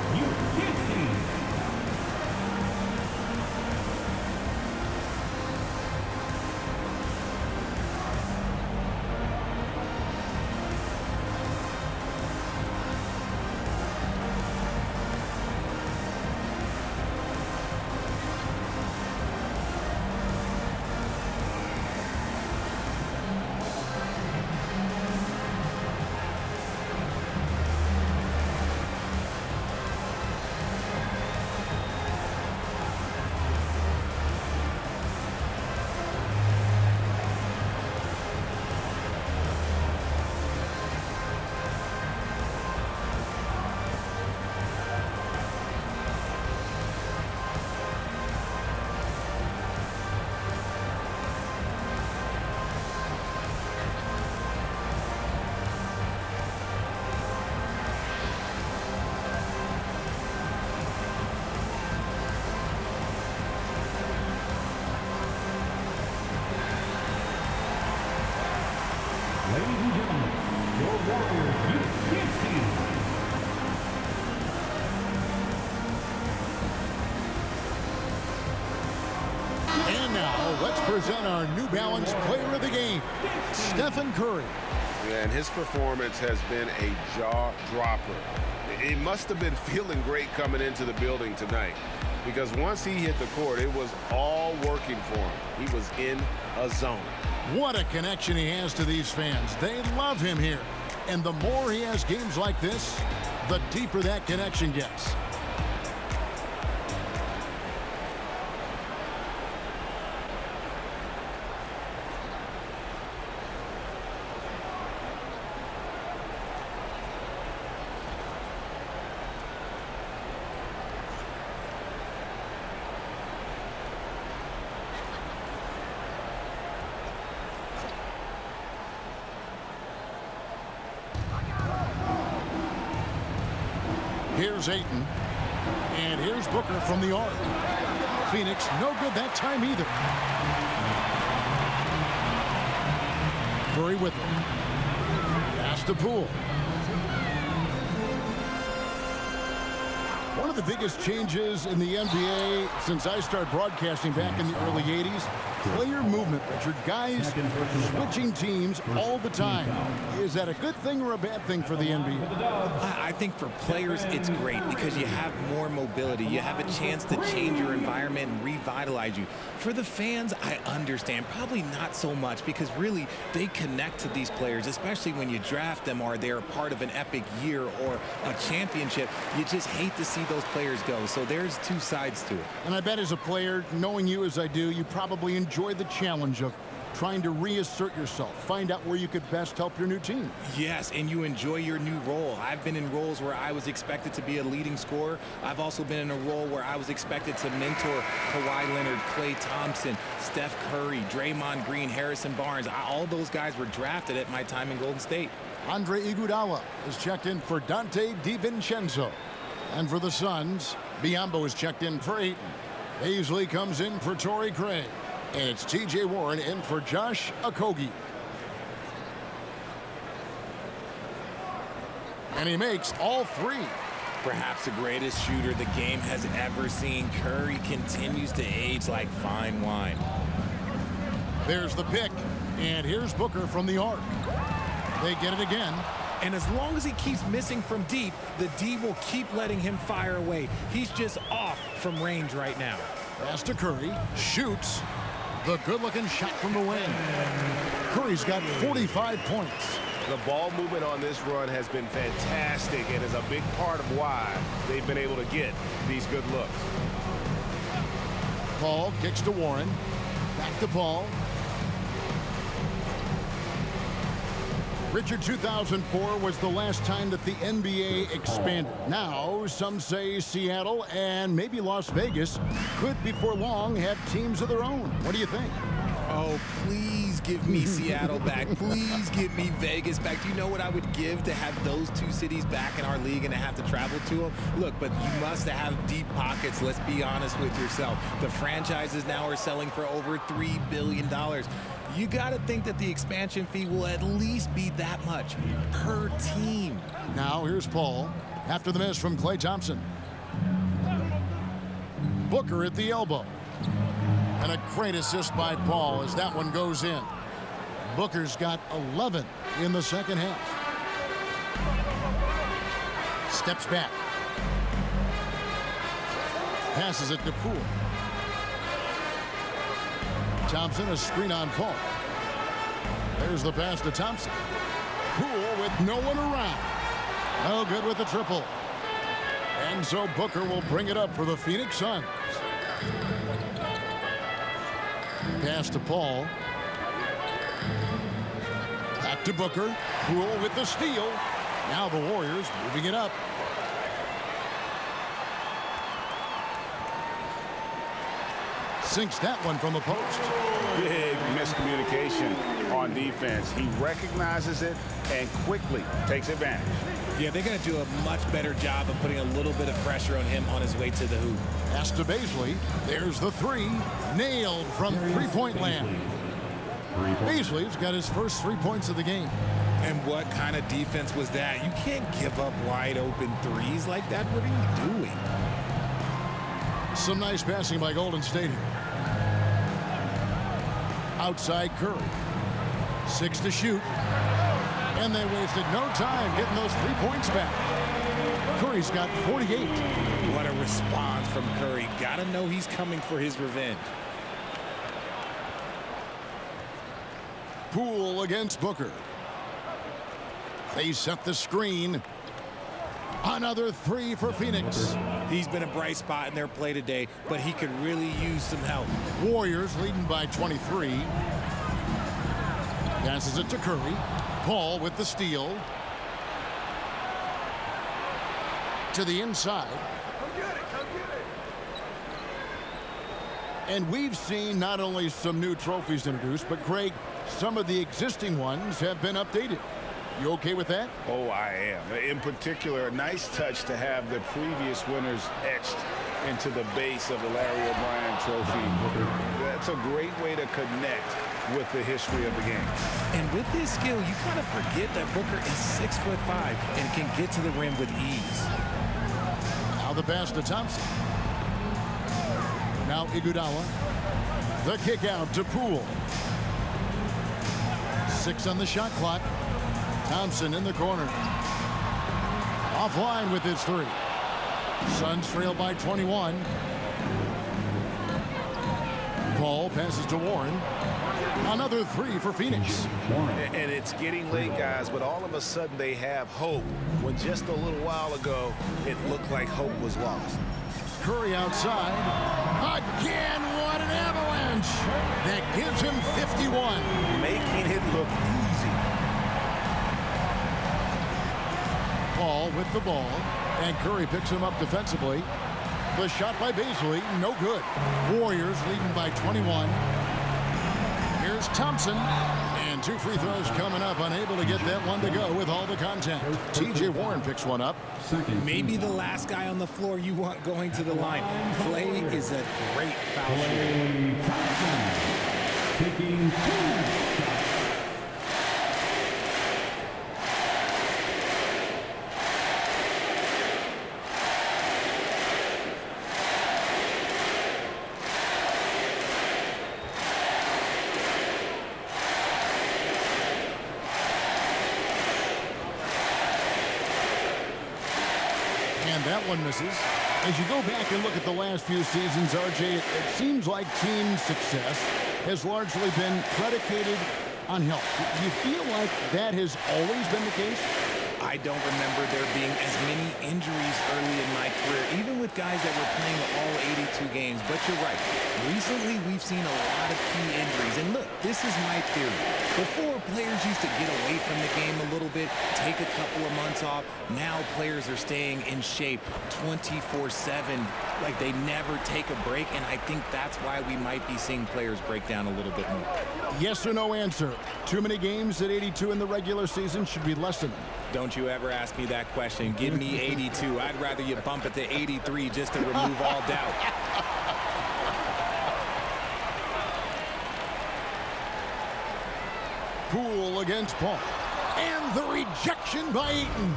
present our New Balance Player of the Game, Stephen Curry. Yeah, and his performance has been a jaw-dropper. He must have been feeling great coming into the building tonight, because once he hit the court, it was all working for him. He was in a zone. What a connection he has to these fans. They love him here. And the more he has games like this, the deeper that connection gets. Here's Ayton. And here's Booker from the arc. Phoenix, no good that time either. Curry with him. Pass to Poole. One of the biggest changes in the NBA since I started broadcasting back in the early 80s, player movement, Richard. Guys switching teams all the time. Is that a good thing or a bad thing for the NBA? I think for players, it's great because you have more mobility. You have a chance to change your environment and revitalize you. For the fans, I understand. Probably not so much because really they connect to these players, especially when you draft them or they're a part of an epic year or a championship. You just hate to see those players go. So there's two sides to it. And I bet as a player, knowing you as I do, you probably enjoy the challenge of trying to reassert yourself, find out where you could best help your new team. Yes, and you enjoy your new role. I've been in roles where I was expected to be a leading scorer. I've also been in a role where I was expected to mentor Kawhi Leonard, Klay Thompson, Steph Curry, Draymond Green, Harrison Barnes. All those guys were drafted at my time in Golden State. Andre Iguodala is checked in for Dante DiVincenzo. And for the Suns, Biyombo is checked in for Ayton. Paisley comes in for Torrey Craig. And it's T.J. Warren in for Josh Okogie. And he makes all three. Perhaps the greatest shooter the game has ever seen. Curry continues to age like fine wine. There's the pick. And here's Booker from the arc. They get it again. And as long as he keeps missing from deep, the D will keep letting him fire away. He's just off from range right now. Pass to Curry. Shoots. The good-looking shot from the wing. Curry's got 45 points. The ball movement on this run has been fantastic and is a big part of why they've been able to get these good looks. Paul kicks to Warren. Back to Paul. Richard, 2004 was the last time that the NBA expanded. Now, some say Seattle and maybe Las Vegas could before long have teams of their own. What do you think? Oh, please give me Seattle back. Please give me Vegas back. Do you know what I would give to have those two cities back in our league and to have to travel to them? Look, but you must have deep pockets. Let's be honest with yourself. The franchises now are selling for over $3 billion. You got to think that the expansion fee will at least be that much per team. Now here's Paul after the miss from Klay Thompson. Booker at the elbow. And a great assist by Paul as that one goes in. Booker's got 11 in the second half. Steps back. Passes it to Poole. Thompson, a screen on Paul. There's the pass to Thompson. Poole with no one around. No good with the triple. And so Booker will bring it up for the Phoenix Suns. Pass to Paul. Back to Booker. Poole with the steal. Now the Warriors moving it up. Sinks that one from the post. Big miscommunication on defense. He recognizes it and quickly takes advantage. Yeah, they're going to do a much better job of putting a little bit of pressure on him on his way to the hoop. Pass to Paisley. There's the three. Nailed from three-point land. Paisley's got his first 3 points of the game. And what kind of defense was that? You can't give up wide open threes like that. What are you doing? Some nice passing by Golden State here. Outside Curry. 6 to shoot. And they wasted no time getting those 3 points back. Curry's got 48. What a response from Curry. Gotta know he's coming for his revenge. Poole against Booker. They set the screen. Another 3 for Phoenix. He's been a bright spot in their play today, but he could really use some help. Warriors leading by 23. Passes it to Curry. Paul with the steal. To the inside. And we've seen not only some new trophies introduced, but Greg, some of the existing ones have been updated. You okay with that? Oh, I am. In particular, a nice touch to have the previous winners etched into the base of the Larry O'Brien trophy. That's a great way to connect with the history of the game. And with his skill, you kind of forget that Booker is 6'5" and can get to the rim with ease. Now the pass to Thompson. Now Iguodala. The kick out to Poole. 6 on the shot clock. Thompson in the corner. Offline with his 3. Suns trail by 21. Paul passes to Warren. Another 3 for Phoenix. And it's getting late, guys, but all of a sudden they have hope when just a little while ago it looked like hope was lost. Curry outside. Again, what an avalanche. That gives him 51. Making it look easy. Paul with the ball. And Curry picks him up defensively. The shot by Beasley, no good. Warriors leading by 21. Here's Thompson. And 2 free throws coming up. Unable to get that one to go with all the contact. T.J. Warren picks one up. Maybe the last guy on the floor you want going to the line. Clay is a great foul shooter. Taking 2 shots. That one misses. As you go back and look at the last few seasons, RJ, it seems like team success has largely been predicated on health. Do you feel like that has always been the case? I don't remember there being as many injuries early in my career, even with guys that were playing all 82 games. But you're right. Recently, we've seen a lot of key injuries. And look, this is my theory. Before, players used to get away from the game a little bit, take a couple of months off. Now players are staying in shape 24/7, like they never take a break. And I think that's why we might be seeing players break down a little bit more. Yes or no answer. Too many games at 82 in the regular season should be lessened. Don't you ever ask me that question. Give me 82. I'd rather you bump it to 83 just to remove all doubt. Poole against Paul. And the rejection by Ayton.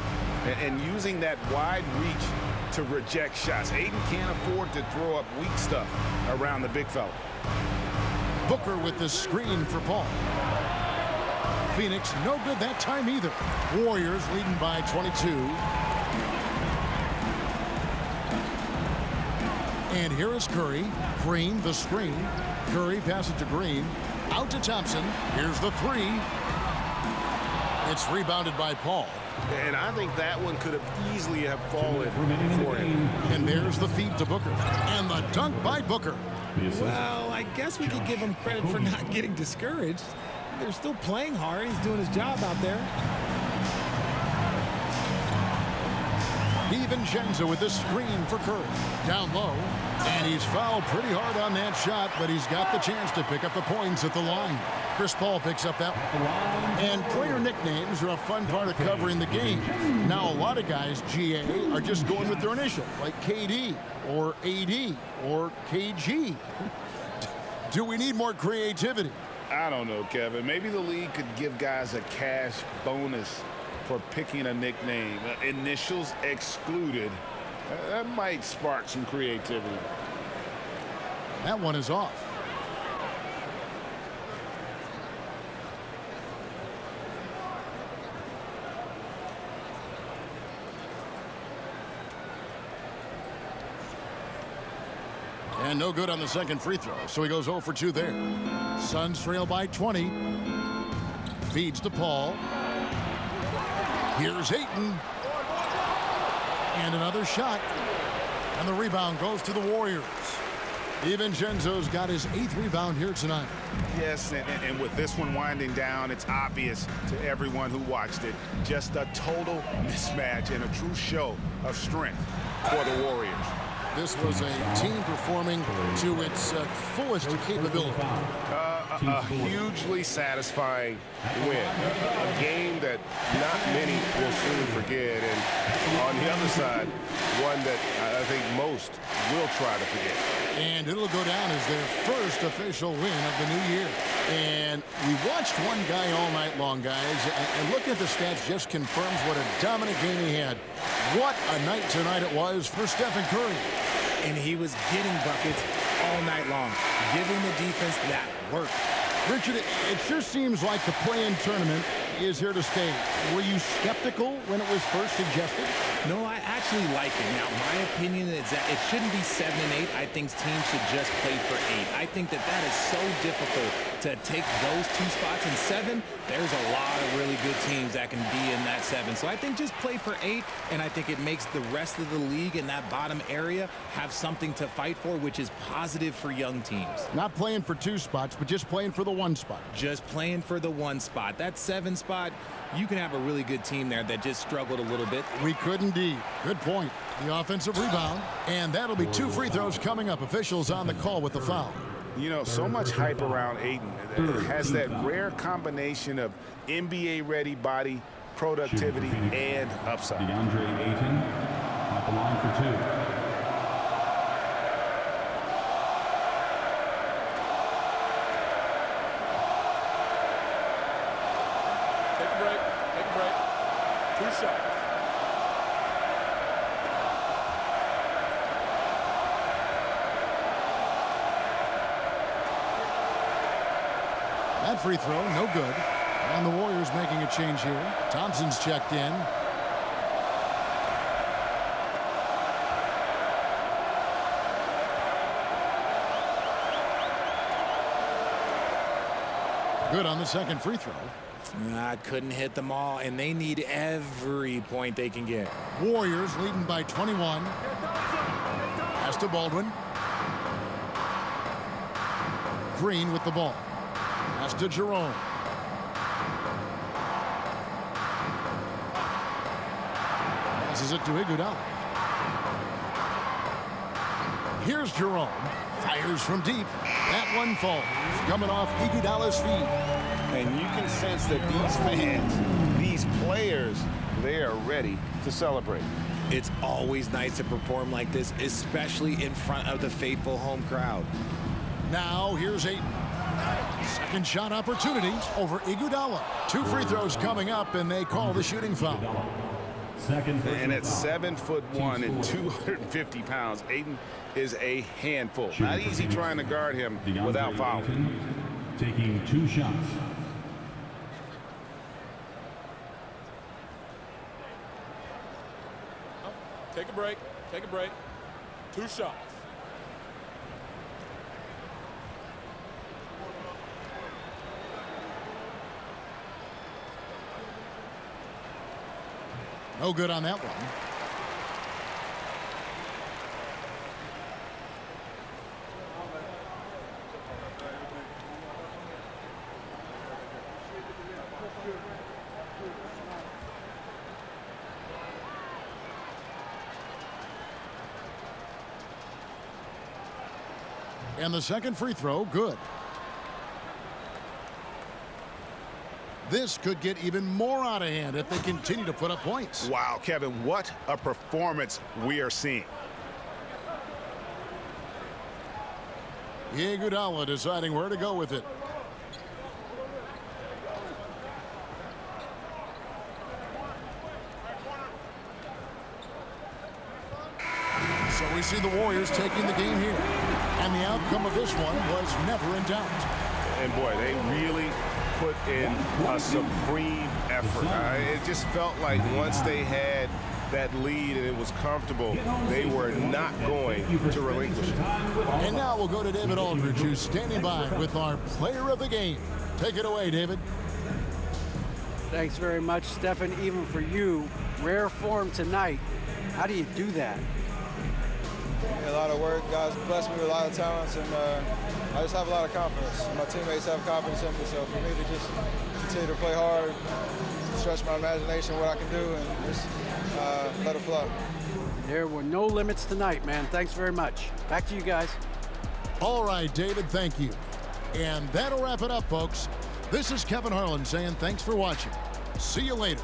And using that wide reach to reject shots. Ayton can't afford to throw up weak stuff around the big fella. Booker with the screen for Paul. Phoenix no good that time either. Warriors leading by 22. And here is Curry. Green, the screen. Curry passes to Green. Out to Thompson. Here's the 3. It's rebounded by Paul. And I think that one could have easily have fallen for him. And there's the feed to Booker. And the dunk by Booker. Well, I guess we could give him credit for not getting discouraged. They're still playing hard. He's doing his job out there. DiVincenzo with the screen for Curry. Down low. And he's fouled pretty hard on that shot, but he's got the chance to pick up the points at the line. Chris Paul picks up that one. And player nicknames are a fun part of covering the game. Now, a lot of guys, GA, are just going with their initial, like KD or AD or KG. Do we need more creativity? I don't know, Kevin. Maybe the league could give guys a cash bonus for picking a nickname. Initials excluded. That might spark some creativity. That one is off. And no good on the second free throw, so he goes 0 for 2 there. Suns trail by 20. Feeds to Paul. Here's Ayton. And another shot. And the rebound goes to the Warriors. DiVincenzo's got his 8th rebound here tonight. Yes, and with this one winding down, it's obvious to everyone who watched it. Just a total mismatch and a true show of strength for the Warriors. This was a team performing to its fullest capability. A hugely satisfying win. A game that not many will soon forget. And on the other side, one that I think most will try to forget. And it'll go down as their first official win of the new year. And we watched one guy all night long, guys, and looking at the stats just confirms what a dominant game he had. What a night tonight it was for Stephen Curry. And he was getting buckets all night long, giving the defense that work. Richard, it sure seems like the play-in tournament is here to stay. Were you skeptical when it was first suggested? No, I actually like it. Now, my opinion is that it shouldn't be 7 and 8. I think teams should just play for 8. I think that is so difficult to take those 2 spots in 7. There's a lot of really good teams that can be in that 7. So I think just play for 8, and I think it makes the rest of the league in that bottom area have something to fight for, which is positive for young teams. Not playing for 2 spots, but just playing for the 1 spot. Just playing for the 1 spot. That 7 spot, you can have a really good team there that just struggled a little bit. We could indeed. Good point. The offensive rebound, and that'll be 2 free throws coming up. Officials on the call with the foul. You know, so much hype around Ayton. It has that rare combination of NBA-ready body, productivity, and upside. DeAndre Ayton at the line for 2. That free throw, no good. And the Warriors making a change here. Thompson's checked in. Good on the second free throw. Couldn't hit them all, and they need every point they can get. Warriors leading by 21. Pass to Baldwin. Green with the ball. Pass to Jerome. Passes it to Iguodala. Here's Jerome. Fires from deep. That one falls. Coming off Iguodala's feet. And you can sense that these fans, these players, they are ready to celebrate. It's always nice to perform like this, especially in front of the faithful home crowd. Now here's Ayton. Second shot opportunity over Iguodala. 2 free throws coming up, and they call the shooting foul. And at 7'1" and 250 pounds, Ayton is a handful. Not easy trying to guard him without fouling. Taking 2 shots. Take a break. Take a break. 2 shots. No good on that one. And the second free throw, good. This could get even more out of hand if they continue to put up points. Wow, Kevin, what a performance we are seeing. Iguodala deciding where to go with it. So we see the Warriors taking the game here. And the outcome of this one was never in doubt. And boy, they really put in a supreme effort. It just felt like once they had that lead and it was comfortable, they were not going to relinquish it. And now we'll go to David Aldridge, who's standing by with our player of the game. Take it away, David. Thanks very much, Stephen. Even for you, rare form tonight. How do you do that? A lot of work. Guys blessed me with a lot of talents, and I just have a lot of confidence. My teammates have confidence in me, so for me to just continue to play hard, stretch my imagination, what I can do, and just let it flow. There were no limits tonight, man. Thanks very much. Back to you guys. All right, David, thank you. And that'll wrap it up, folks. This is Kevin Harlan saying thanks for watching. See you later.